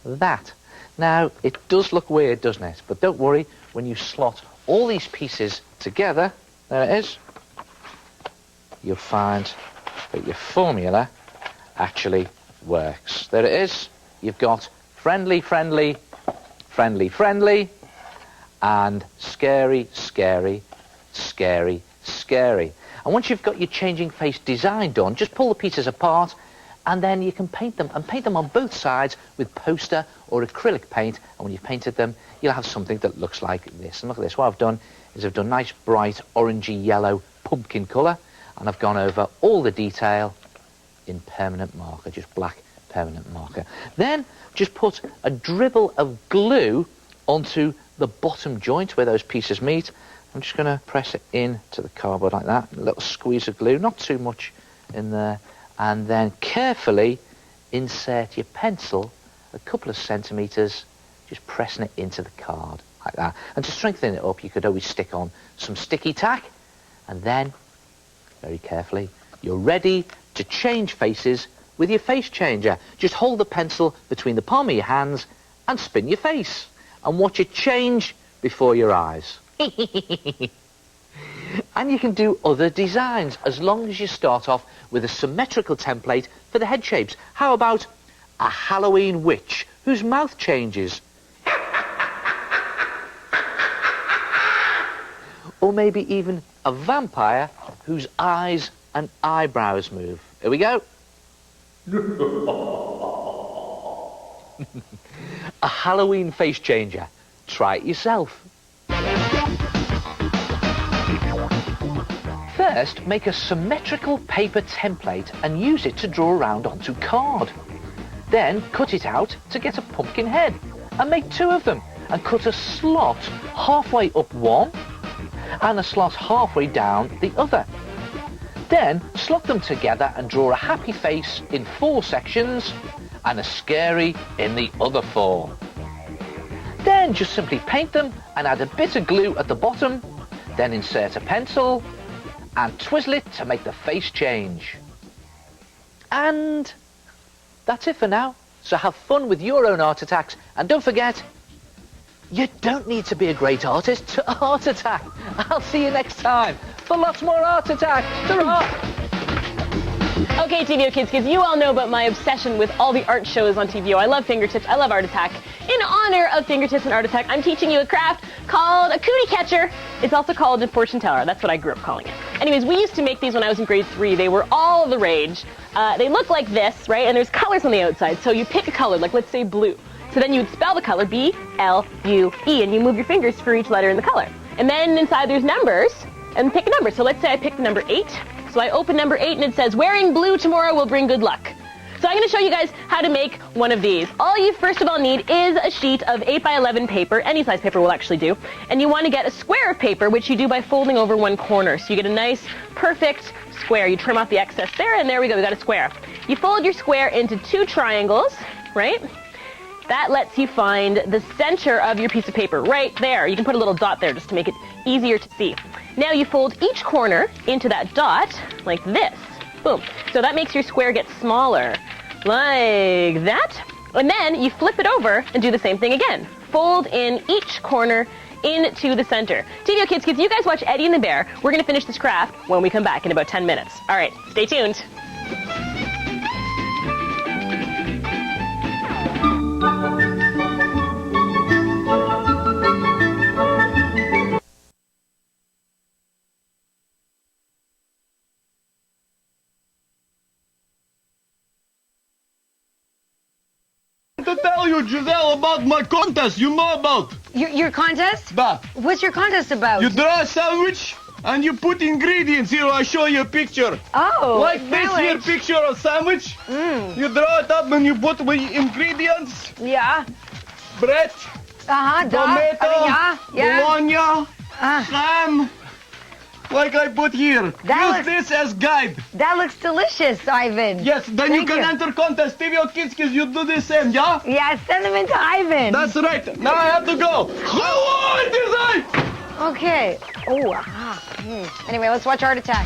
that. Now, it does look weird, doesn't it? But don't worry, when you slot all these pieces together, there it is, you'll find that your formula actually works. There it is. You've got friendly, friendly, friendly, friendly, and scary, scary, scary, scary. And once you've got your changing face design done, just pull the pieces apart, and then you can paint them, and paint them on both sides with poster or acrylic paint. And when you've painted them, you'll have something that looks like this. And look at this. What I've done is I've done nice, bright, orangey yellow pumpkin colour, and I've gone over all the detail in permanent marker, just black permanent marker. Then just put a dribble of glue onto the bottom joint where those pieces meet. I'm just going to press it into the cardboard like that, a little squeeze of glue, not too much in there, and then carefully insert your pencil a couple of centimetres, just pressing it into the card like that. And to strengthen it up, you could always stick on some sticky tack, and then, very carefully, you're ready to change faces with your face changer. Just hold the pencil between the palm of your hands and spin your face, and watch it change before your eyes. And you can do other designs as long as you start off with a symmetrical template for the head shapes. How about a Halloween witch whose mouth changes? Or maybe even a vampire whose eyes and eyebrows move. Here we go. A Halloween face changer. Try it yourself. First, make a symmetrical paper template and use it to draw around onto card. Then cut it out to get a pumpkin head, and make 2 of them, and cut a slot halfway up one and a slot halfway down the other. Then slot them together and draw a happy face in 4 sections and a scary in the other 4. Then just simply paint them and add a bit of glue at the bottom, then insert a pencil and twizzle it to make the face change. And that's it for now. So have fun with your own art attacks, and don't forget, you don't need to be a great artist to art attack. I'll see you next time for lots more art attack. Ta-ra! Okay, TVO Kids, you all know about my obsession with all the art shows on TVO. I love Fingertips, I love Art Attack. In honor of Fingertips and Art Attack, I'm teaching you a craft called a cootie catcher. It's also called a fortune teller. That's what I grew up calling it. Anyways, we used to make these when I was in grade 3. They were all the rage. They look like this, right? And there's colors on the outside. So you pick a color, like let's say blue. So then you would spell the color B-L-U-E, and you move your fingers for each letter in the color. And then inside there's numbers, and pick a number. So let's say I picked the number 8. So I open number 8 and it says, wearing blue tomorrow will bring good luck. So I'm going to show you guys how to make one of these. All you first of all need is a sheet of 8 by 11 paper. Any size paper will actually do. And you want to get a square of paper, which you do by folding over one corner. So you get a nice, perfect square. You trim off the excess there, and there we go. We got a square. You fold your square into 2 triangles, right? That lets you find the center of your piece of paper right there. You can put a little dot there just to make it easier to see. Now you fold each corner into that dot like this. Boom. So that makes your square get smaller, like that. And then you flip it over and do the same thing again. Fold in each corner into the center. TVO Kids, you guys watch Eddie and the Bear. We're going to finish this craft when we come back in about 10 minutes. All right, stay tuned. To tell you, Giselle, about my contest you know about. Your contest? Bah. What's your contest about? You draw a sandwich and you put ingredients. Here, I show you a picture. Oh, like this here picture of sandwich. You draw it up and you put the ingredients. Yeah. Bread. Tomato. Bologna. Ham. Like I put here. Use this as guide. That looks delicious, Ivan. Yes, then you can enter contest. TVO Kids, you do the same, yeah? Yeah, send them into Ivan. That's right. Now I have to go. Okay. Oh, Anyway, let's watch Art Attack.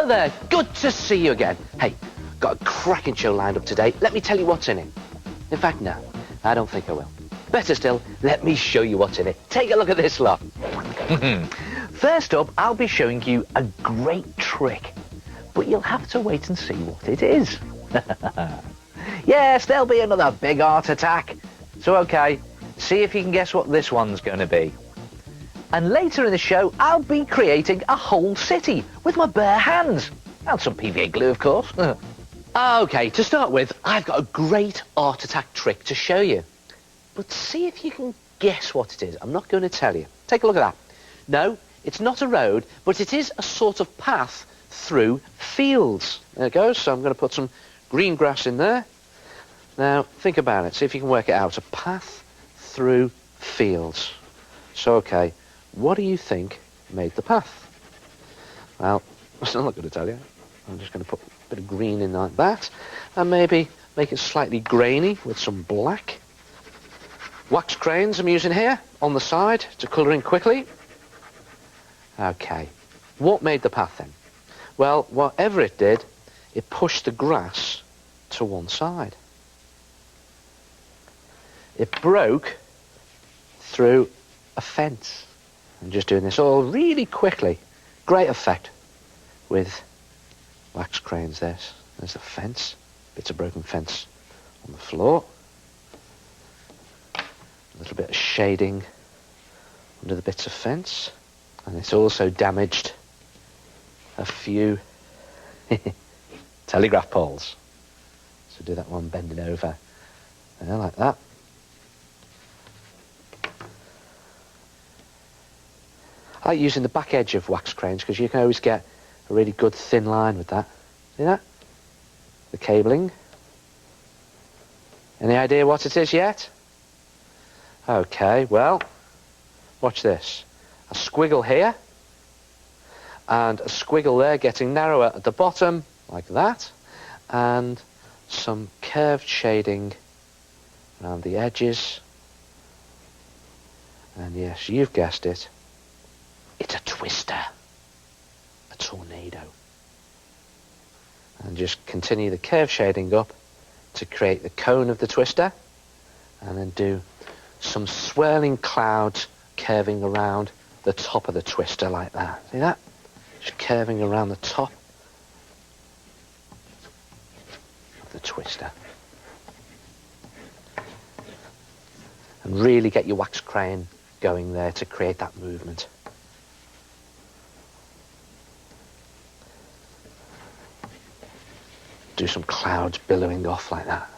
Hello there, good to see you again. Hey, got a cracking show lined up today. Let me tell you what's in it. In fact, no, I don't think I will. Better still, let me show you what's in it. Take a look at this lot. First up, I'll be showing you a great trick, but you'll have to wait and see what it is. Yes, there'll be another big art attack. So okay, see if you can guess what this one's going to be. And later in the show, I'll be creating a whole city with my bare hands. And some PVA glue, of course. Okay, to start with, I've got a great art attack trick to show you. But see if you can guess what it is. I'm not going to tell you. Take a look at that. No, it's not a road, but it is a sort of path through fields. There it goes. So I'm going to put some green grass in there. Now, think about it. See if you can work it out. A path through fields. So, okay, what do you think made the path? Well, I'm not going to tell you. I'm just going to put a bit of green in like that, and maybe make it slightly grainy with some black. Wax crayons I'm using here on the side to colour in quickly. Okay, what made the path then? Well, whatever it did, it pushed the grass to one side. It broke through a fence. I'm just doing this all really quickly. Great effect with wax crayons. There's the fence, bits of broken fence on the floor. A little bit of shading under the bits of fence. And it's also damaged a few telegraph poles. So do that one bending over there like that. I like using the back edge of wax crayons because you can always get a really good thin line with that. See that? The cabling. Any idea what it is yet? Okay, well, watch this. A squiggle here, and a squiggle there getting narrower at the bottom, like that, and some curved shading around the edges. And yes, you've guessed it. It's a twister, a tornado. And just continue the curve shading up to create the cone of the twister, and then do some swirling clouds curving around the top of the twister like that. See that? Just curving around the top of the twister. And really get your wax crayon going there to create that movement. Do some clouds billowing off like that.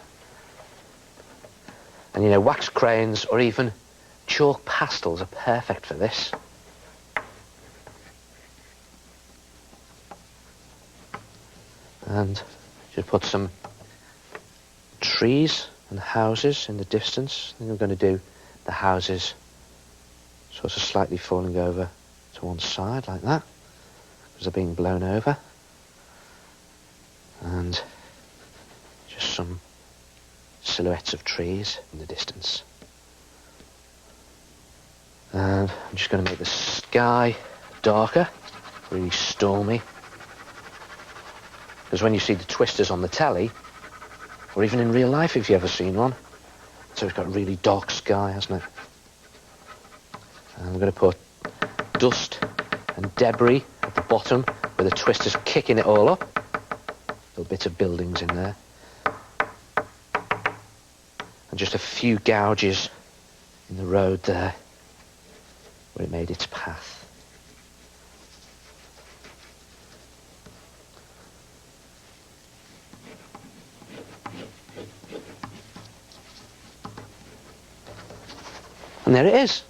And you know, wax crayons or even chalk pastels are perfect for this. And just put some trees and houses in the distance. I think we're going to do the houses sort of slightly falling over to one side like that, because they're being blown over. And just some silhouettes of trees in the distance. And I'm just going to make the sky darker, really stormy. Because when you see the twisters on the telly, or even in real life if you've ever seen one, so it's got a really dark sky, hasn't it? And I'm going to put dust and debris at the bottom where the twister's kicking it all up. Little bits of buildings in there. And just a few gouges in the road there where it made its path. And there it is.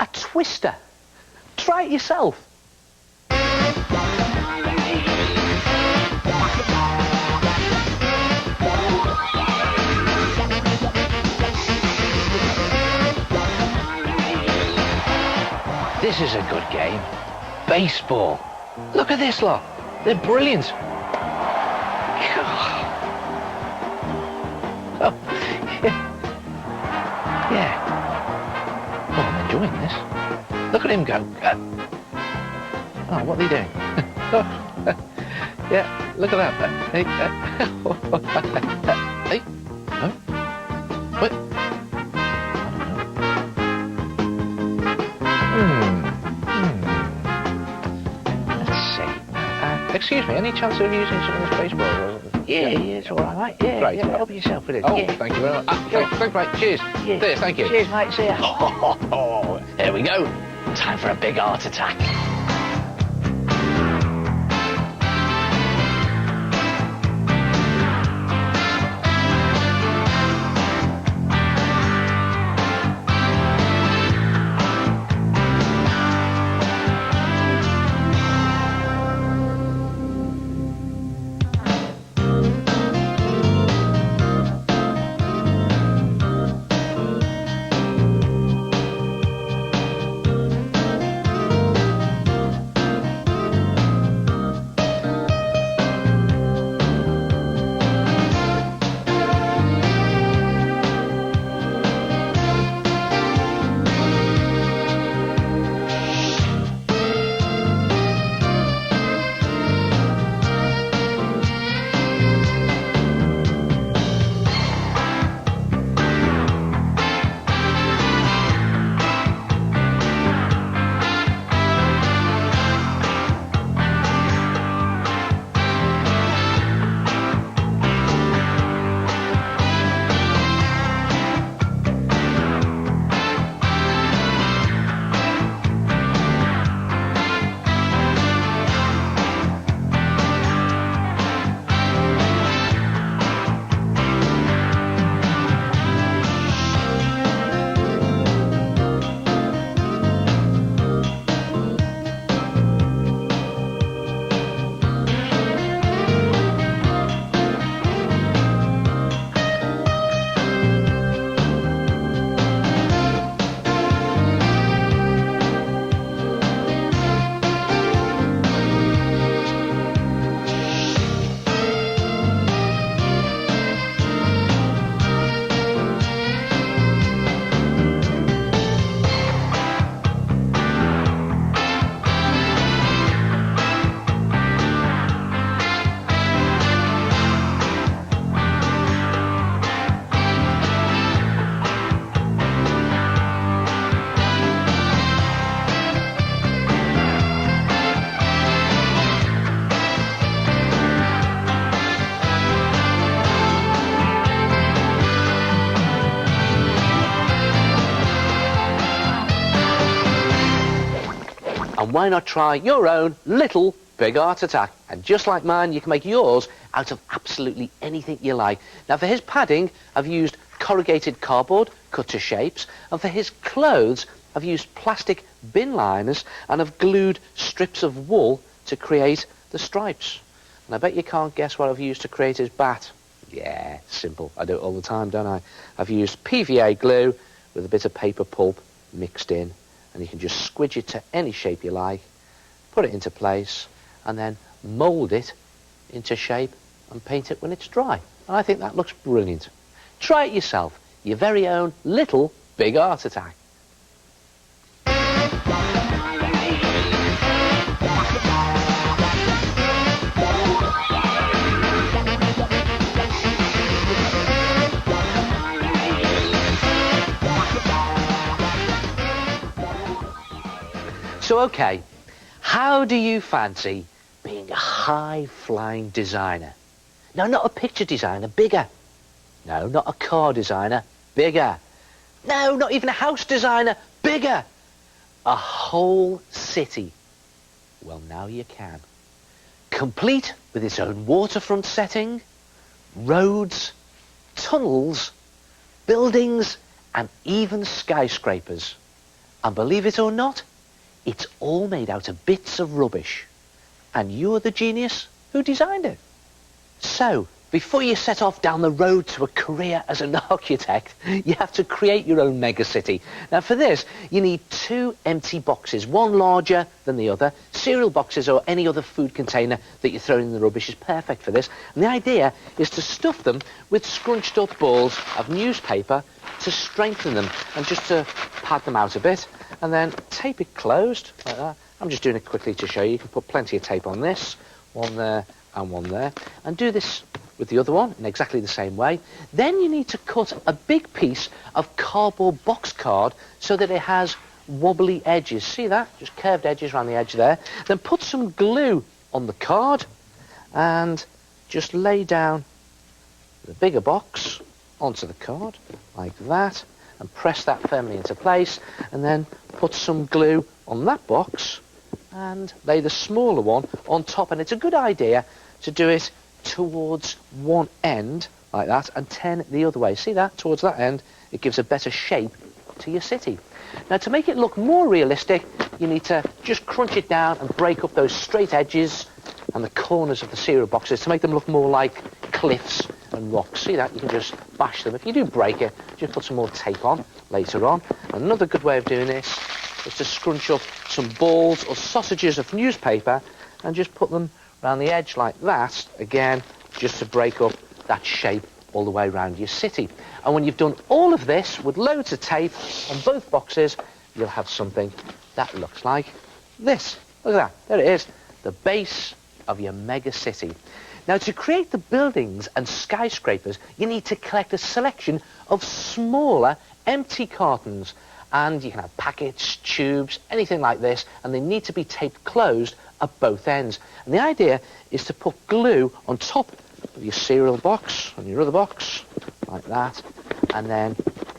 A twister. Try it yourself. This is a good game. Baseball. Look at this lot. They're brilliant. Oh, yeah. Oh, I'm enjoying this. Look at him go. Oh, what are they doing? Yeah, look at that. Hey, hey, no? What? Let's see. Excuse me, any chance of using some of this baseball? Yeah, it's all right, mate. Yeah, great. Yeah, help yourself with it. Oh, thank you very much. Thanks, mate. Cheers. Yeah. Cheers, thank you. Cheers, mate. See ya. Here we go. Time for a big art attack. And why not try your own little big art attack? And just like mine, you can make yours out of absolutely anything you like. Now for his padding, I've used corrugated cardboard cut to shapes, and for his clothes, I've used plastic bin liners and I've glued strips of wool to create the stripes. And I bet you can't guess what I've used to create his bat. Yeah, simple. I do it all the time, don't I? I've used PVA glue with a bit of paper pulp mixed in, and you can just squidge it to any shape you like, put it into place, and then mould it into shape and paint it when it's dry. And I think that looks brilliant. Try it yourself, your very own little big art attack. So, okay, how do you fancy being a high-flying designer? No, not a picture designer, bigger. No, not a car designer, bigger. No, not even a house designer, bigger. A whole city. Well, now you can. Complete with its own waterfront setting, roads, tunnels, buildings, and even skyscrapers. And believe it or not, it's all made out of bits of rubbish. And you're the genius who designed it. So, before you set off down the road to a career as an architect, you have to create your own megacity. Now for this, you need 2 empty boxes, one larger than the other. Cereal boxes or any other food container that you throw in the rubbish is perfect for this. And the idea is to stuff them with scrunched up balls of newspaper to strengthen them and just to pad them out a bit. And then tape it closed like that. I'm just doing it quickly to show you. You can put plenty of tape on this, one there and one there. And do this with the other one in exactly the same way. Then you need to cut a big piece of cardboard box card so that it has wobbly edges. See that? Just curved edges around the edge there. Then put some glue on the card and just lay down the bigger box onto the card like that and press that firmly into place, and then put some glue on that box and lay the smaller one on top. And it's a good idea to do it towards one end like that and turn it the other way. See that? Towards that end, it gives a better shape to your city. Now, to make it look more realistic, you need to just crunch it down and break up those straight edges and the corners of the cereal boxes to make them look more like cliffs and rocks. See that? You can just bash them. If you do break it, just put some more tape on later on. Another good way of doing this is to scrunch up some balls or sausages of newspaper and just put them around the edge like that, again, just to break up that shape all the way around your city. And when you've done all of this with loads of tape on both boxes, you'll have something that looks like this. Look at that. There it is, the base of your mega city. Now, to create the buildings and skyscrapers, you need to collect a selection of smaller empty cartons. And you can have packets, tubes, anything like this, and they need to be taped closed at both ends. And the idea is to put glue on top of your cereal box, on your other box, like that, and then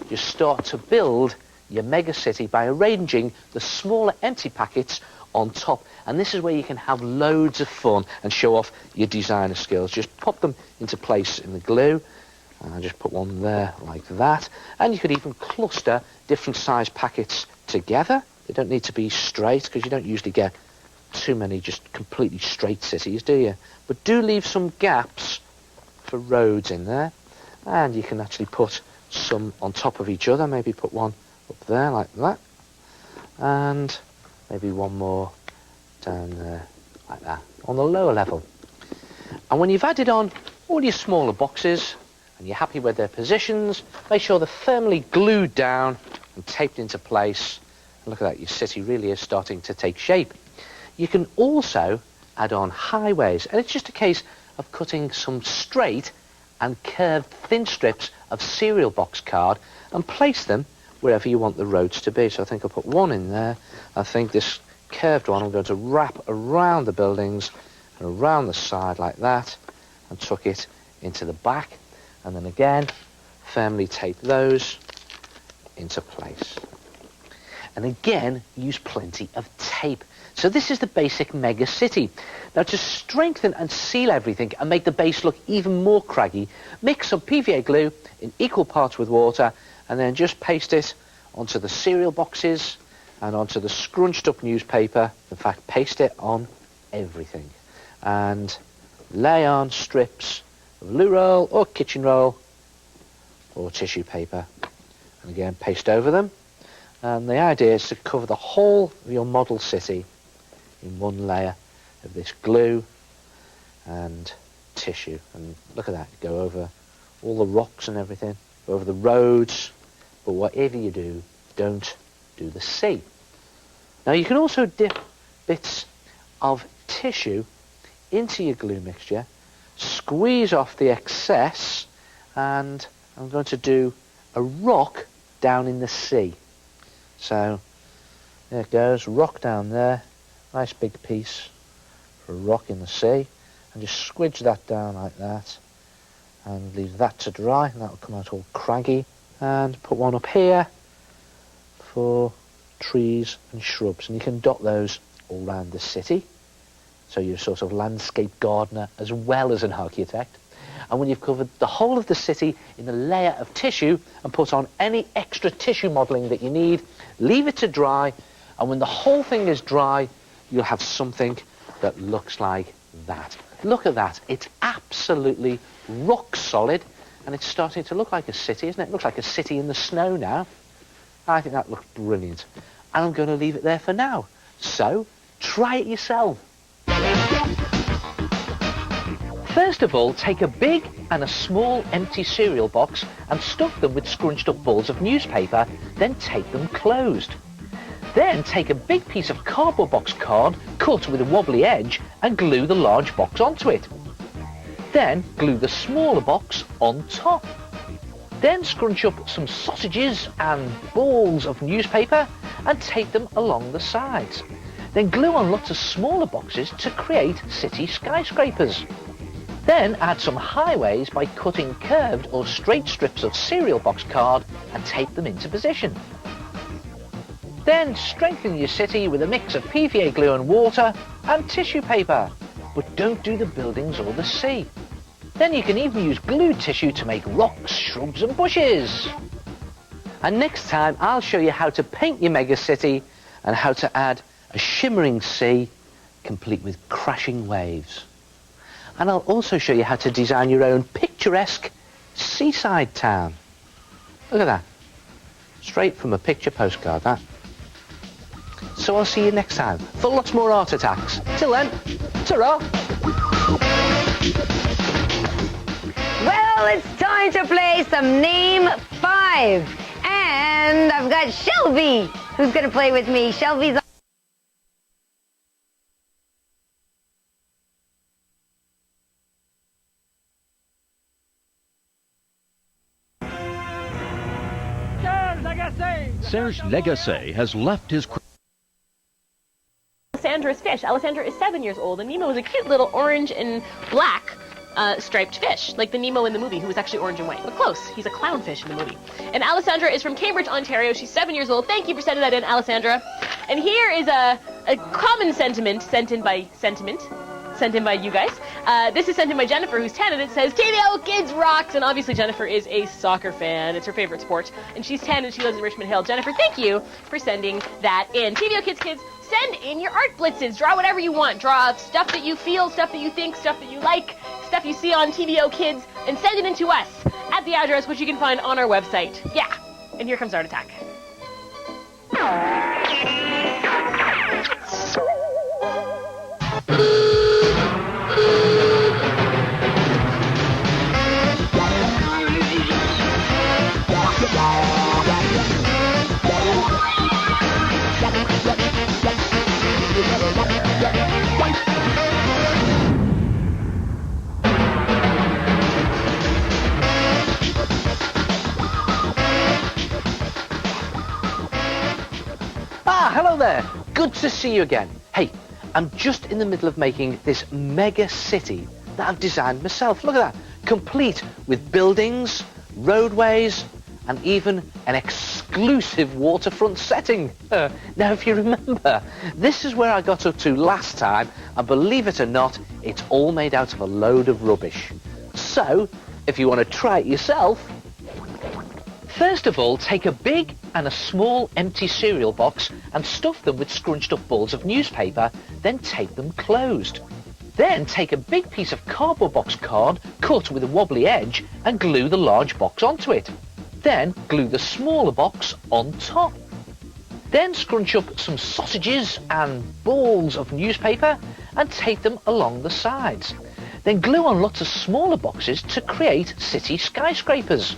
you start to build your mega city by arranging the smaller empty packets on top. And this is where you can have loads of fun and show off your designer skills. Just pop them into place in the glue. And just put one there like that. And you could even cluster different size packets together. They don't need to be straight, because you don't usually get too many just completely straight cities, do you? But do leave some gaps for roads in there. And you can actually put some on top of each other. Maybe put one up there like that. And maybe one more down there like that on the lower level. And when you've added on all your smaller boxes and you're happy with their positions, make sure they're firmly glued down and taped into place. And look at that, your city really is starting to take shape. You can also add on highways, and it's just a case of cutting some straight and curved thin strips of cereal box card and place them wherever you want the roads to be. So I think I'll put one in there. I think this curved one I'm going to wrap around the buildings and around the side like that and tuck it into the back. And then again, firmly tape those into place. And again, use plenty of tape. So this is the basic mega city. Now, to strengthen and seal everything and make the base look even more craggy, mix some PVA glue in equal parts with water and then just paste it onto the cereal boxes and onto the scrunched up newspaper. In fact, paste it on everything. And lay on strips of loo roll or kitchen roll or tissue paper. And again, paste over them. And the idea is to cover the whole of your model city in one layer of this glue and tissue. And look at that, go over all the rocks and everything, go over the roads, but whatever you do, don't do the sea. Now, you can also dip bits of tissue into your glue mixture, squeeze off the excess, and I'm going to do a rock down in the sea. So there it goes, rock down there, nice big piece for a rock in the sea, and just squidge that down like that and leave that to dry, and that will come out all craggy. And put one up here for trees and shrubs, and you can dot those all around the city, so you're a sort of landscape gardener as well as an architect. And when you've covered the whole of the city in a layer of tissue and put on any extra tissue modelling that you need, leave it to dry, and when the whole thing is dry, you'll have something that looks like that. Look at that, it's absolutely rock solid, and it's starting to look like a city, isn't it? It looks like a city in the snow now. I think that looks brilliant. And I'm going to leave it there for now. So, try it yourself. First of all, take a big and a small empty cereal box and stuff them with scrunched up balls of newspaper, then tape them closed. Then take a big piece of cardboard box card cut with a wobbly edge and glue the large box onto it. Then glue the smaller box on top. Then scrunch up some sausages and balls of newspaper and tape them along the sides. Then glue on lots of smaller boxes to create city skyscrapers. Then add some highways by cutting curved or straight strips of cereal box card and tape them into position. Then strengthen your city with a mix of PVA glue and water and tissue paper, but don't do the buildings or the sea. Then you can even use glued tissue to make rocks, shrubs and bushes. And next time I'll show you how to paint your mega city and how to add a shimmering sea complete with crashing waves. And I'll also show you how to design your own picturesque seaside town. Look at that. Straight from a picture postcard, that. So I'll see you next time for lots more art attacks. Till then, ta-ra! Well, it's time to play some Name 5. And I've got Shelby, who's going to play with me. Shelby's Serge Legacy has left his... Alessandra's fish. Alessandra is 7 years old, and Nemo is a cute little orange and black striped fish, like the Nemo in the movie, who was actually orange and white. But close. He's a clownfish in the movie. And Alessandra is from Cambridge, Ontario. She's 7 years old. Thank you for sending that in, Alessandra. And here is a common sentiment sent in by you guys. This is sent in by Jennifer, who's 10, and it says, TVO Kids rocks! And obviously Jennifer is a soccer fan. It's her favorite sport. And she's 10 and she lives in Richmond Hill. Jennifer, thank you for sending that in. TVO Kids, send in your art blitzes. Draw whatever you want. Draw stuff that you feel, stuff that you think, stuff that you like, stuff you see on TVO Kids, and send it in to us at the address, which you can find on our website. Yeah. And here comes Art Attack. Hello there, good to see you again. Hey, I'm just in the middle of making this mega city that I've designed myself. Look at that, complete with buildings, roadways, and even an exclusive waterfront setting. Now, if you remember, this is where I got up to last time, and believe it or not, it's all made out of a load of rubbish. So, if you want to try it yourself, first of all, take a big and a small empty cereal box and stuff them with scrunched up balls of newspaper, then tape them closed. Then take a big piece of cardboard box card cut with a wobbly edge and glue the large box onto it. Then glue the smaller box on top. Then scrunch up some sausages and balls of newspaper and tape them along the sides. Then glue on lots of smaller boxes to create city skyscrapers.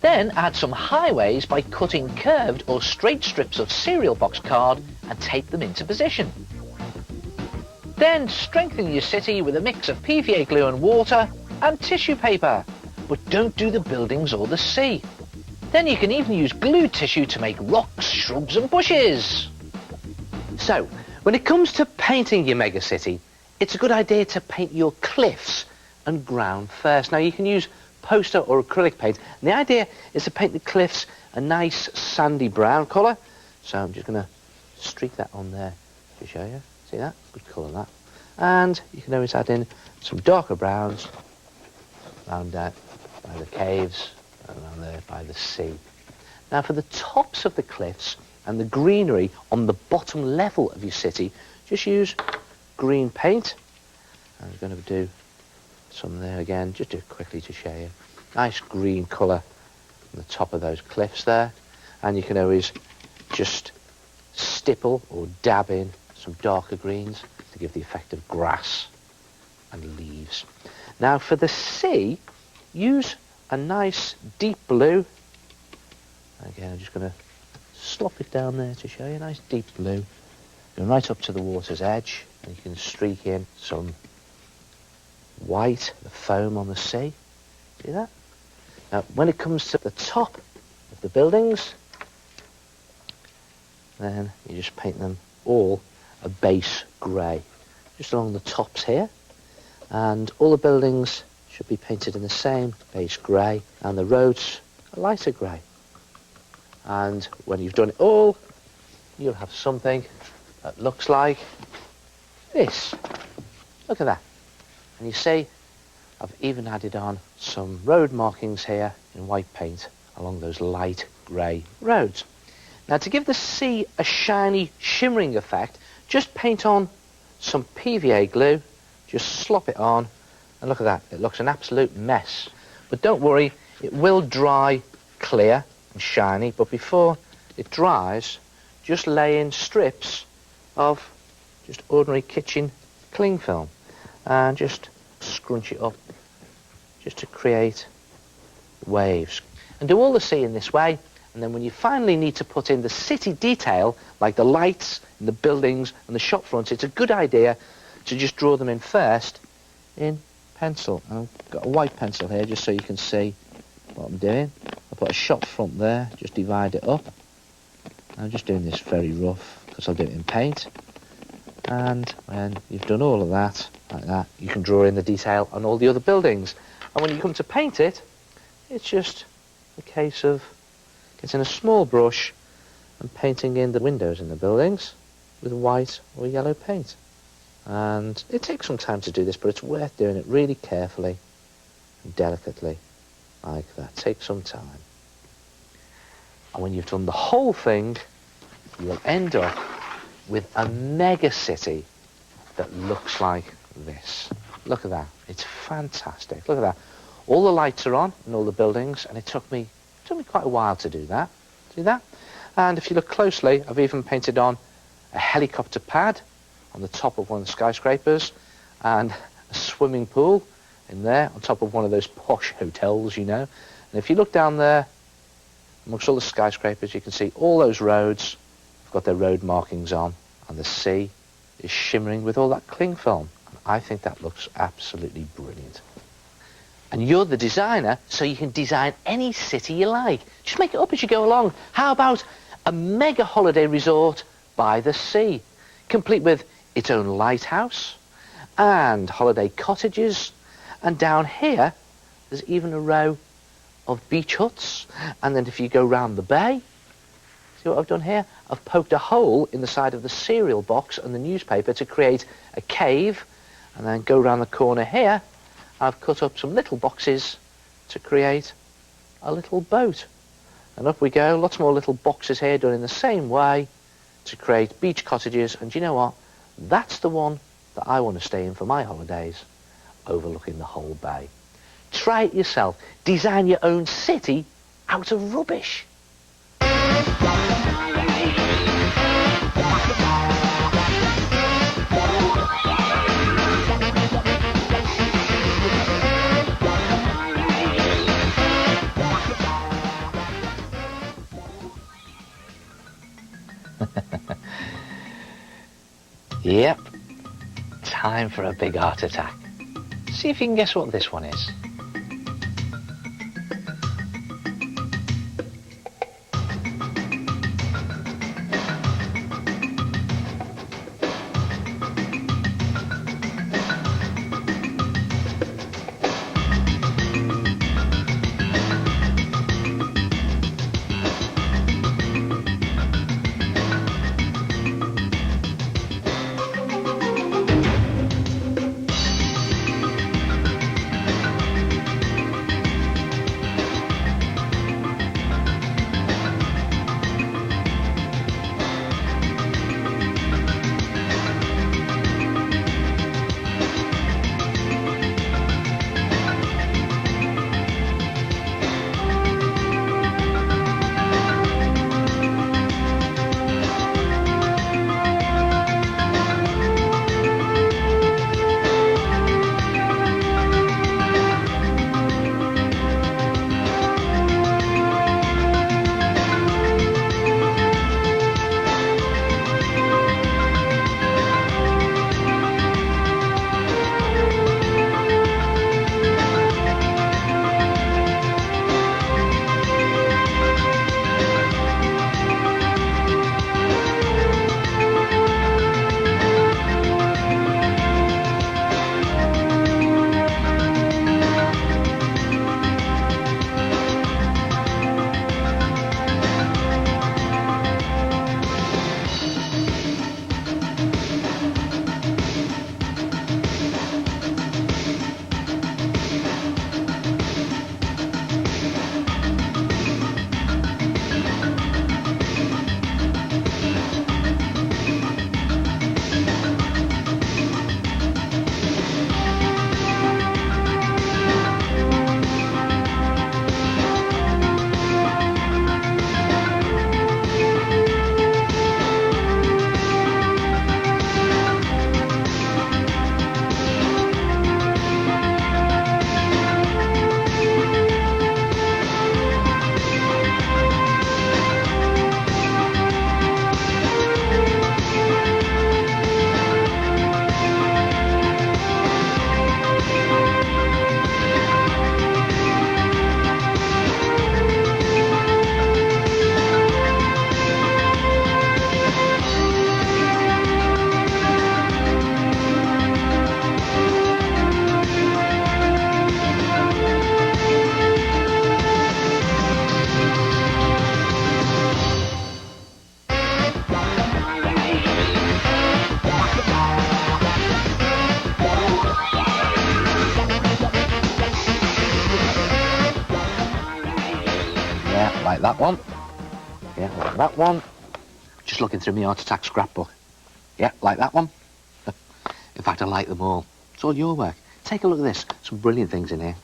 Then add some highways by cutting curved or straight strips of cereal box card and tape them into position. Then strengthen your city with a mix of PVA glue and water and tissue paper, but don't do the buildings or the sea. Then you can even use glued tissue to make rocks, shrubs and bushes. So, when it comes to painting your megacity, it's a good idea to paint your cliffs and ground first. Now you can use poster or acrylic paint, and the idea is to paint the cliffs a nice sandy brown colour. So I'm just going to streak that on there to show you. See that? Good colour, that. And you can always add in some darker browns around there by the caves, around there by the sea. Now for the tops of the cliffs and the greenery on the bottom level of your city, just use green paint. I'm going to do some there again, just do it quickly to show you. Nice green colour on the top of those cliffs there. And you can always just stipple or dab in some darker greens to give the effect of grass and leaves. Now for the sea, use a nice deep blue. Again, I'm just going to slop it down there to show you. Nice deep blue. Going right up to the water's edge, and you can streak in some white, the foam on the sea. See that? Now, when it comes to the top of the buildings, then you just paint them all a base grey, just along the tops here. And all the buildings should be painted in the same base grey, and the roads a lighter grey. And when you've done it all, you'll have something that looks like this. Look at that. And you see, I've even added on some road markings here in white paint along those light grey roads. Now, to give the sea a shiny, shimmering effect, just paint on some PVA glue, just slop it on, and look at that, it looks an absolute mess. But don't worry, it will dry clear and shiny, but before it dries, just lay in strips of just ordinary kitchen cling film and just scrunch it up just to create waves. And do all the sea in this way, and then when you finally need to put in the city detail, like the lights and the buildings and the shop fronts, it's a good idea to just draw them in first in pencil. And I've got a white pencil here just so you can see what I'm doing. I put a shop front there, just divide it up. I'm just doing this very rough because I'll do it in paint. And when you've done all of that, like that, you can draw in the detail on all the other buildings. And when you come to paint it, it's just a case of getting a small brush and painting in the windows in the buildings with white or yellow paint. And it takes some time to do this, but it's worth doing it really carefully and delicately, like that. Take some time. And when you've done the whole thing, you'll end up with a mega city that looks like this. Look at that. It's fantastic. Look at that. All the lights are on in all the buildings, and it took me quite a while to do that. See that? And if you look closely, I've even painted on a helicopter pad on the top of one of the skyscrapers, and a swimming pool in there on top of one of those posh hotels, you know. And if you look down there, amongst all the skyscrapers, you can see all those roads have got their road markings on, and the sea is shimmering with all that cling film. And I think that looks absolutely brilliant. And you're the designer, so you can design any city you like. Just make it up as you go along. How about a mega holiday resort by the sea, complete with its own lighthouse and holiday cottages, and down here there's even a row of beach huts, and then if you go round the bay, see what I've done here? I've poked a hole in the side of the cereal box and the newspaper to create a cave, and then go round the corner here, I've cut up some little boxes to create a little boat. And up we go, lots more little boxes here done in the same way to create beach cottages, and you know what? That's the one that I want to stay in for my holidays, overlooking the whole bay. Try it yourself. Design your own city out of rubbish. Yep, time for a big art attack. See if you can guess what this one is. like that one. Yeah, like that one. Just looking through my Art Attack scrapbook. Yeah, like that one. In fact, I like them all. It's all your work. Take a look at this. Some brilliant things in here.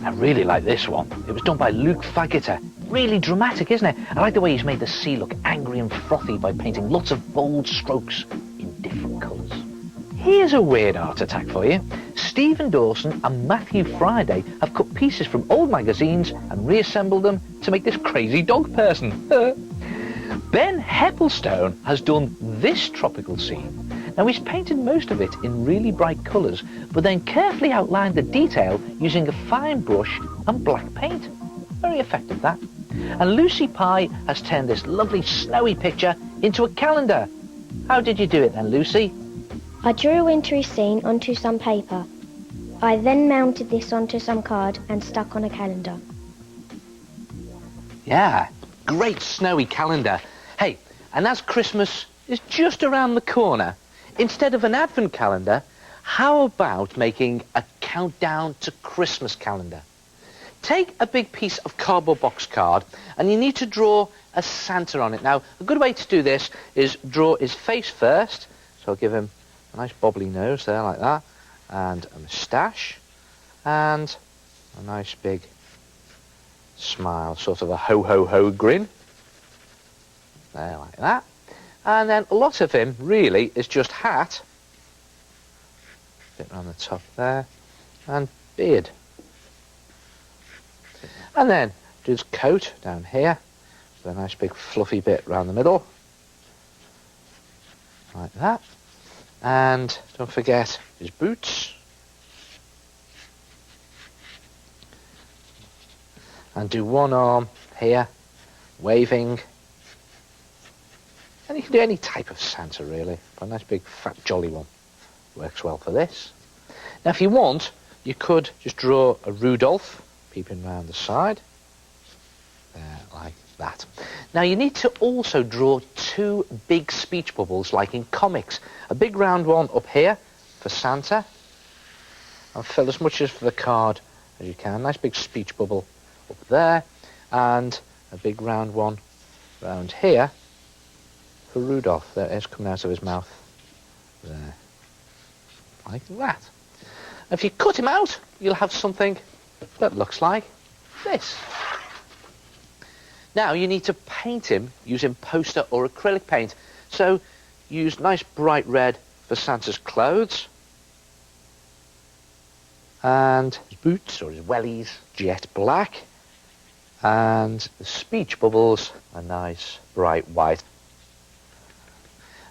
I really like this one. It was done by Luke Faggeter. Really dramatic, isn't it? I like the way he's made the sea look angry and frothy by painting lots of bold strokes in different colours. Here's a weird art attack for you. Stephen Dawson and Matthew Friday have cut pieces from old magazines and reassembled them to make this crazy dog person. Ben Heppelstone has done this tropical scene. Now, he's painted most of it in really bright colours, but then carefully outlined the detail using a fine brush and black paint. Very effective, that. And Lucy Pye has turned this lovely snowy picture into a calendar. How did you do it then, Lucy? I drew a wintry scene onto some paper. I then mounted this onto some card and stuck on a calendar. Yeah, great snowy calendar. Hey, and as Christmas is just around the corner, instead of an advent calendar, how about making a countdown to Christmas calendar? Take a big piece of cardboard box card and you need to draw a Santa on it. Now, a good way to do this is draw his face first. So I'll give him a nice bobbly nose there like that, and a moustache, and a nice big smile, sort of a ho-ho-ho grin. There like that. And then a lot of him really is just hat, bit around the top there, and beard. And then do his coat down here, with a nice big fluffy bit around the middle, like that. And don't forget his boots. And do one arm here, waving. And you can do any type of Santa, really. But a nice big fat jolly one works well for this. Now, if you want, you could just draw a Rudolph peeping round the side. There, like that. Now, you need to also draw two big speech bubbles, like in comics. A big round one up here for Santa. And fill as much as for the card as you can. Nice big speech bubble up there. And a big round one round here for Rudolph. There it is, coming out of his mouth. There. Like that. If you cut him out, you'll have something that looks like this. Now, you need to paint him using poster or acrylic paint. So, use nice bright red for Santa's clothes. And his boots or his wellies, jet black. And the speech bubbles, a nice bright white.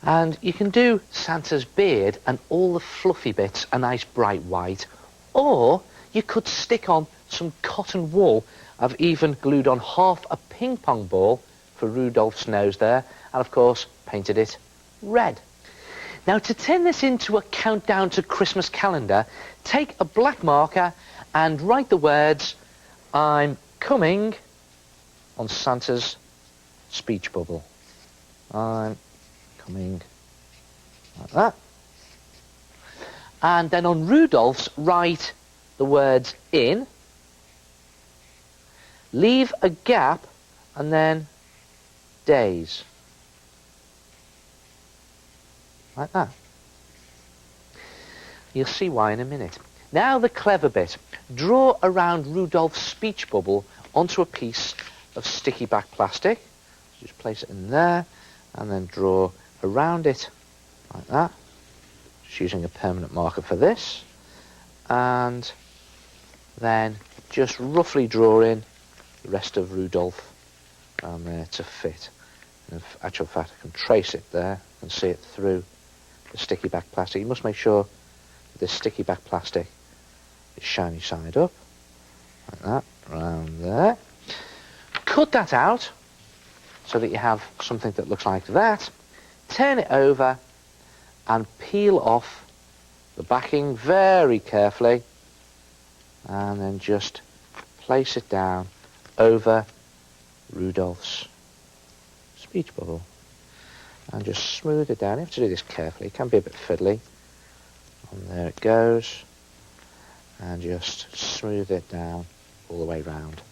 And you can do Santa's beard and all the fluffy bits a nice bright white. Or you could stick on some cotton wool. I've even glued on half a ping pong ball for Rudolph's nose there, and of course painted it red. Now, to turn this into a countdown to Christmas calendar, take a black marker and write the words, "I'm coming," on Santa's speech bubble. I'm coming, like that. And then on Rudolph's, write the words "in," leave a gap, and then days. Like that. You'll see why in a minute. Now the clever bit. Draw around Rudolph's speech bubble onto a piece of sticky back plastic. Just place it in there, and then draw around it like that. Just using a permanent marker for this. And then just roughly draw in the rest of Rudolph around there to fit. And in actual fact, I can trace it there and see it through the sticky back plastic. You must make sure that this sticky back plastic is shiny side up, like that, around there. Cut that out so that you have something that looks like that. Turn it over and peel off the backing very carefully, and then just place it down over Rudolph's speech bubble and just smooth it down. You have to do this carefully, it can be a bit fiddly. And there it goes, and just smooth it down all the way round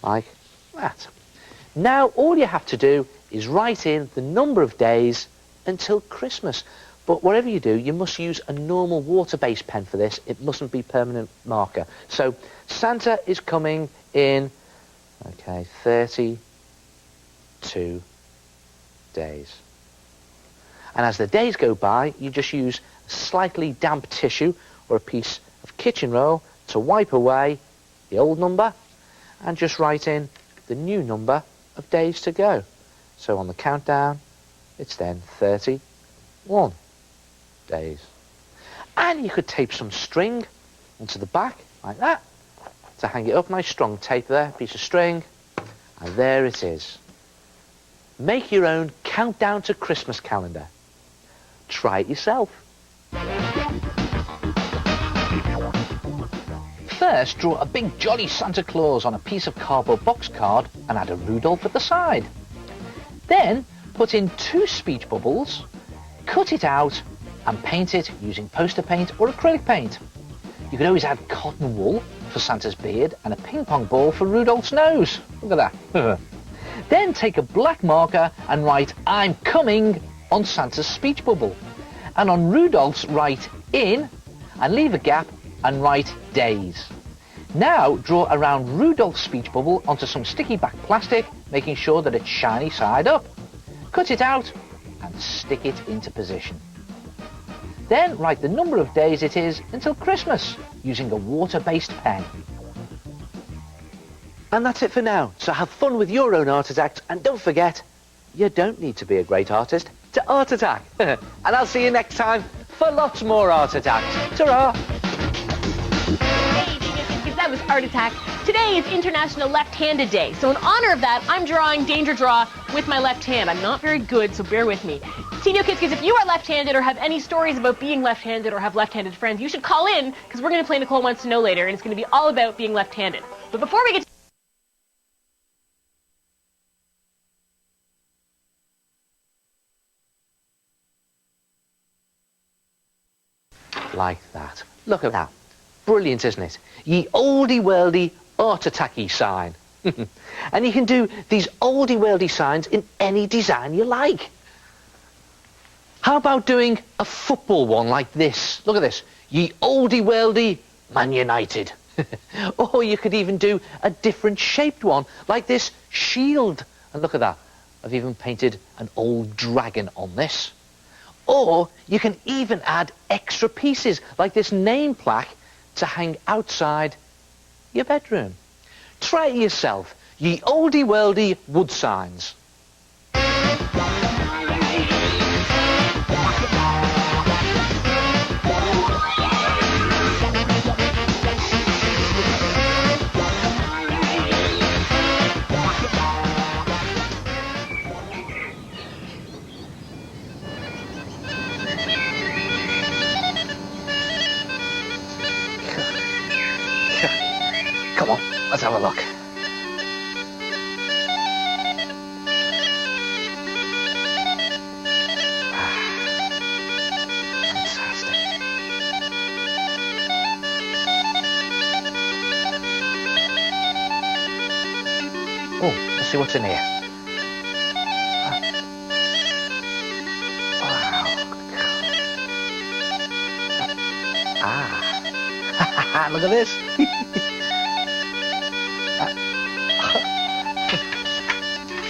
like that. Now all you have to do is write in the number of days until Christmas. But whatever you do, you must use a normal water-based pen for this. It mustn't be permanent marker. So Santa is coming in, okay, 32 days. And as the days go by, you just use a slightly damp tissue or a piece of kitchen roll to wipe away the old number and just write in the new number of days to go. So on the countdown, it's then 31 days. And you could tape some string onto the back, like that, to hang it up. Nice strong tape there, piece of string, and there it is. Make your own countdown to Christmas calendar. Try it yourself. First, draw a big jolly Santa Claus on a piece of cardboard box card and add a Rudolph at the side. Then, put in 2 speech bubbles, cut it out and paint it using poster paint or acrylic paint. You could always add cotton wool for Santa's beard and a ping pong ball for Rudolph's nose. Look at that. Then take a black marker and write "I'm coming" on Santa's speech bubble. And on Rudolph's write "in" and leave a gap and write "days." Now draw around Rudolph's speech bubble onto some sticky back plastic, making sure that it's shiny side up. Cut it out and stick it into position. Then write the number of days it is until Christmas using a water-based pen. And that's it for now. So have fun with your own art attacks, and don't forget, you don't need to be a great artist to art attack. And I'll see you next time for lots more art attacks. Ta-ra! Hey, TVO Kids, that was Art Attack. Today is International Left-Handed Day, so in honor of that, I'm drawing Danger Draw with my left hand. I'm not very good, so bear with me. TVO Kids, if you are left-handed or have any stories about being left-handed or have left-handed friends, you should call in, because we're going to play Nicole Wants to Know later, and it's going to be all about being left-handed. But before we get to like that. Look at that. Brilliant, isn't it? Ye oldie worldy art attacky sign. And you can do these oldie worldy signs in any design you like. How about doing a football one like this? Look at this. Ye oldie worldy Man United. Or you could even do a different shaped one like this shield. And look at that. I've even painted an old dragon on this. Or you can even add extra pieces like this name plaque to hang outside your bedroom. Try it yourself. Ye oldie worldy wood signs. Come on, let's have a look. Fantastic. Oh, let's see what's in here. Wow. Ah. Look at this.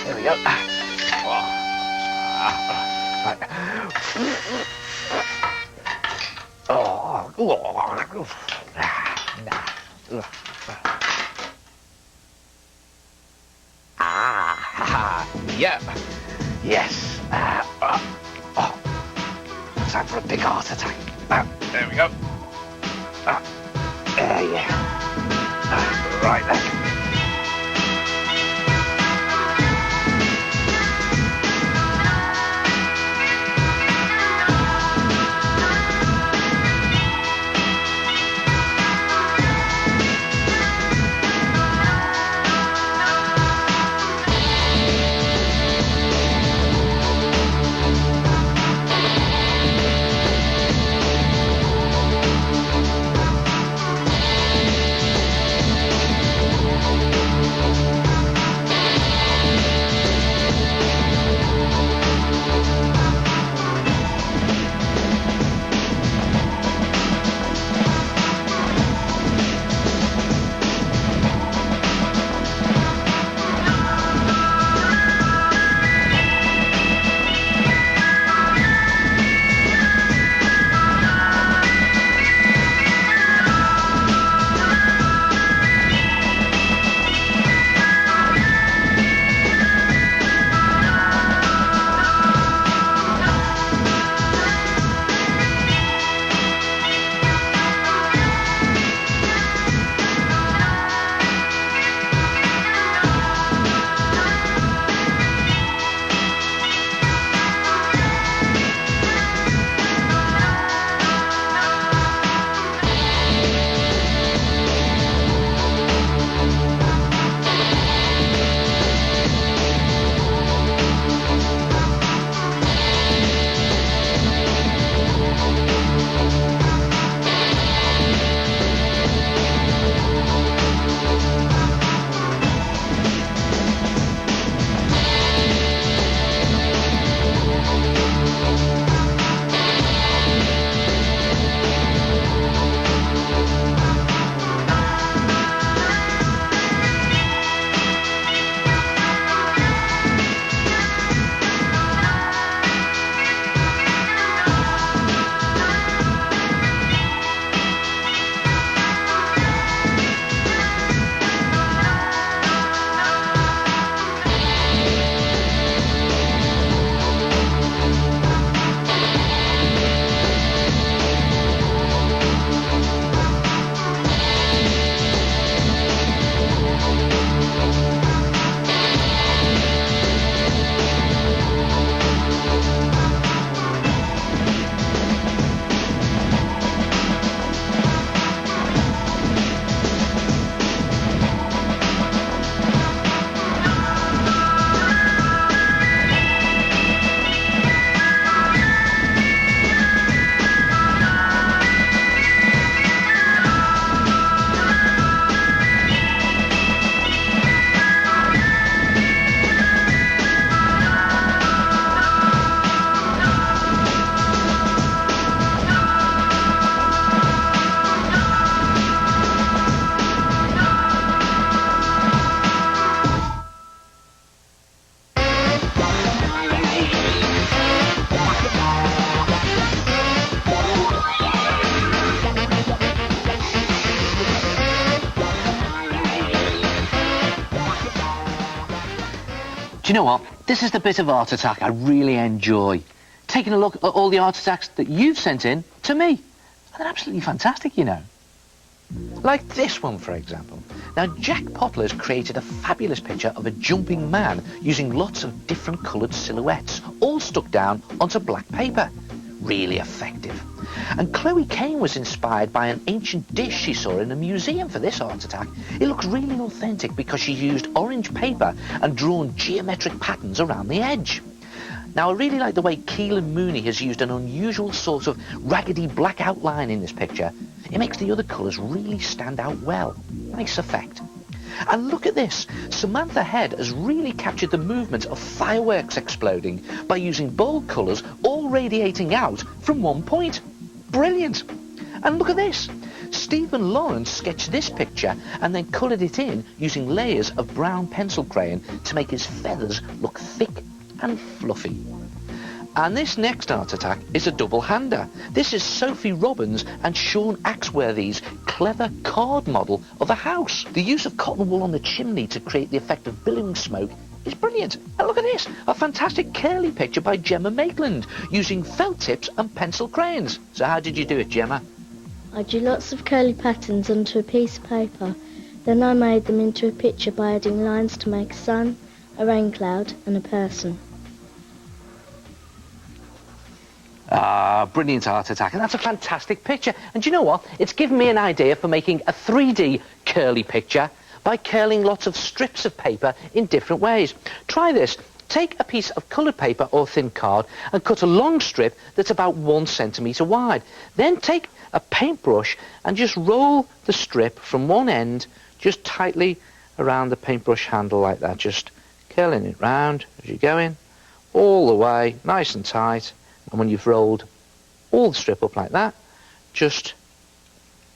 There we go. Yeah. Yes. Time for a big heart attack. There we go. Yeah. Right then. Do you know what? This is the bit of Art Attack I really enjoy. Taking a look at all the art attacks that you've sent in to me. They're absolutely fantastic, you know. Like this one, for example. Now, Jack Potler's created a fabulous picture of a jumping man using lots of different coloured silhouettes, all stuck down onto black paper. Really effective. And Chloe Kane was inspired by an ancient dish she saw in a museum for this art attack. It looks really authentic because she used orange paper and drawn geometric patterns around the edge. Now, I really like the way Keelan Mooney has used an unusual sort of raggedy black outline in this picture. It makes the other colours really stand out well. Nice effect. And look at this. Samantha Head has really captured the movement of fireworks exploding by using bold colours all radiating out from one point. Brilliant. And look at this. Stephen Lawrence sketched this picture and then coloured it in using layers of brown pencil crayon to make his feathers look thick and fluffy. And this next art attack is a double-hander. This is Sophie Robbins and Sean Axworthy's clever card model of a house. The use of cotton wool on the chimney to create the effect of billowing smoke is brilliant. And look at this, a fantastic curly picture by Gemma Maitland using felt tips and pencil crayons. So how did you do it, Gemma? I drew lots of curly patterns onto a piece of paper. Then I made them into a picture by adding lines to make a sun, a rain cloud and a person. Brilliant art attack, and that's a fantastic picture. And do you know what? It's given me an idea for making a 3D curly picture by curling lots of strips of paper in different ways. Try this. Take a piece of coloured paper or thin card and cut a long strip that's about 1 centimetre wide. Then take a paintbrush and just roll the strip from one end just tightly around the paintbrush handle like that, just curling it round as you go in, all the way, nice and tight. And when you've rolled all the strip up like that, just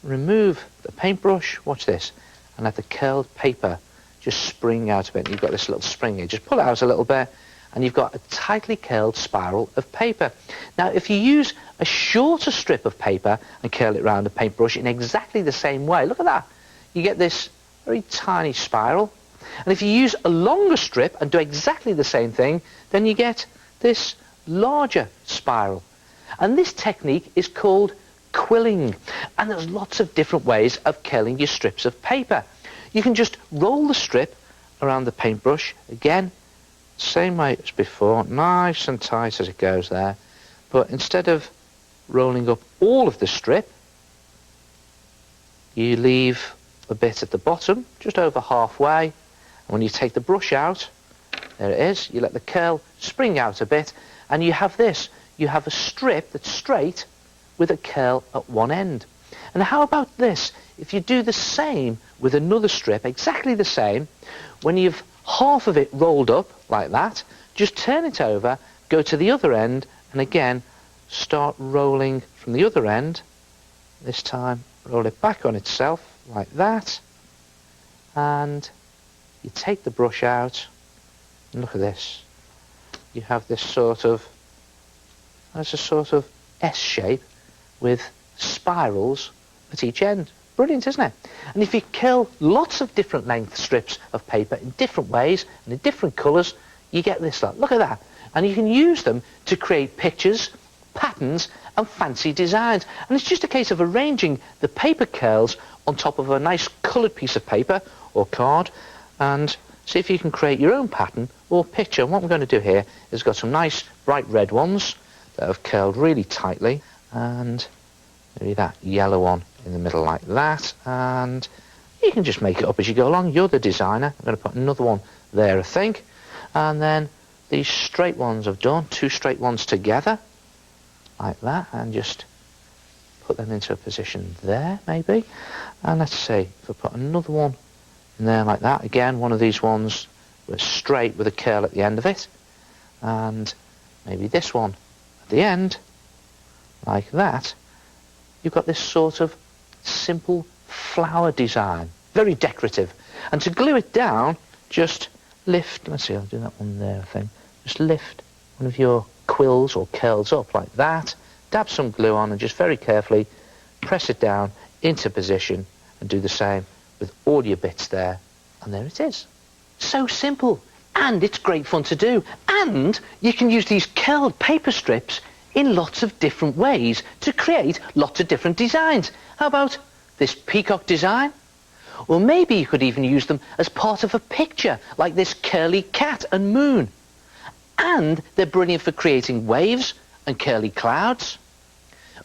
remove the paintbrush, watch this, and let the curled paper just spring out a bit. You've got this little spring here, just pull it out a little bit, and you've got a tightly curled spiral of paper. Now, if you use a shorter strip of paper and curl it around a paintbrush in exactly the same way, look at that, you get this very tiny spiral. And if you use a longer strip and do exactly the same thing, then you get this larger spiral. And this technique is called quilling. And there's lots of different ways of curling your strips of paper. You can just roll the strip around the paintbrush, again, same way as before, nice and tight as it goes there. But instead of rolling up all of the strip, you leave a bit at the bottom, just over halfway. And when you take the brush out, there it is, you let the curl spring out a bit, and you have this. You have a strip that's straight with a curl at one end. And how about this? If you do the same with another strip, exactly the same, when you've half of it rolled up like that, just turn it over, go to the other end, and again, start rolling from the other end. This time, roll it back on itself like that, and you take the brush out, and look at this. You have this sort of, that's a sort of S shape with spirals at each end. Brilliant, isn't it? And if you curl lots of different length strips of paper in different ways and in different colours, you get this lot. Look at that. And you can use them to create pictures, patterns and fancy designs. And it's just a case of arranging the paper curls on top of a nice coloured piece of paper or card and see if you can create your own pattern or picture. And what we're going to do here is got some nice bright red ones that have curled really tightly, and maybe that yellow one in the middle like that, and you can just make it up as you go along. You're the designer. I'm going to put another one there, I think, and then these straight ones I've done, 2 straight ones together like that, and just put them into a position there maybe. And let's see if I put another one in there like that, again one of these ones was straight with a curl at the end of it, and maybe this one at the end like that. You've got this sort of simple flower design, very decorative. And to glue it down, just lift, let's see, I'll do that one there, I think. Just lift one of your quills or curls up like that, dab some glue on and just very carefully press it down into position, and do the same with all your bits there. And there it is. So simple And it's great fun to do. And you can use these curled paper strips in lots of different ways to create lots of different designs. How about this peacock design? Or maybe you could even use them as part of a picture, like this curly cat and moon. And they're brilliant for creating waves and curly clouds.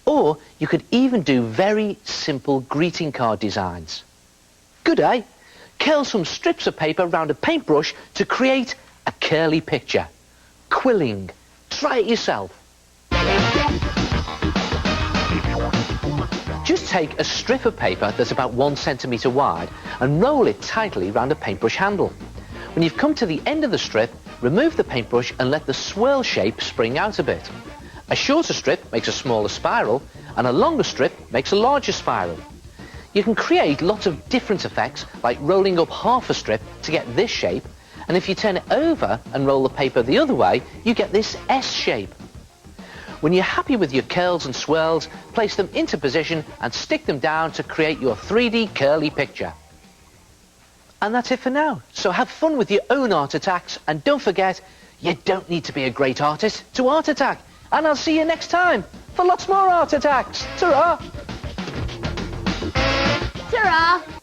Or you could even do very simple greeting card designs. Good, eh? Curl some strips of paper around a paintbrush to create a curly picture. Quilling. Try it yourself. Just take a strip of paper that's about 1 centimetre wide and roll it tightly around a paintbrush handle. When you've come to the end of the strip, remove the paintbrush and let the swirl shape spring out a bit. A shorter strip makes a smaller spiral, and a longer strip makes a larger spiral. You can create lots of different effects, like rolling up half a strip to get this shape, and if you turn it over and roll the paper the other way, you get this S shape. When you're happy with your curls and swirls, place them into position and stick them down to create your 3D curly picture. And that's it for now. So have fun with your own art attacks, and don't forget, you don't need to be a great artist to art attack. And I'll see you next time for lots more art attacks. Ta-ra! Ta-ra!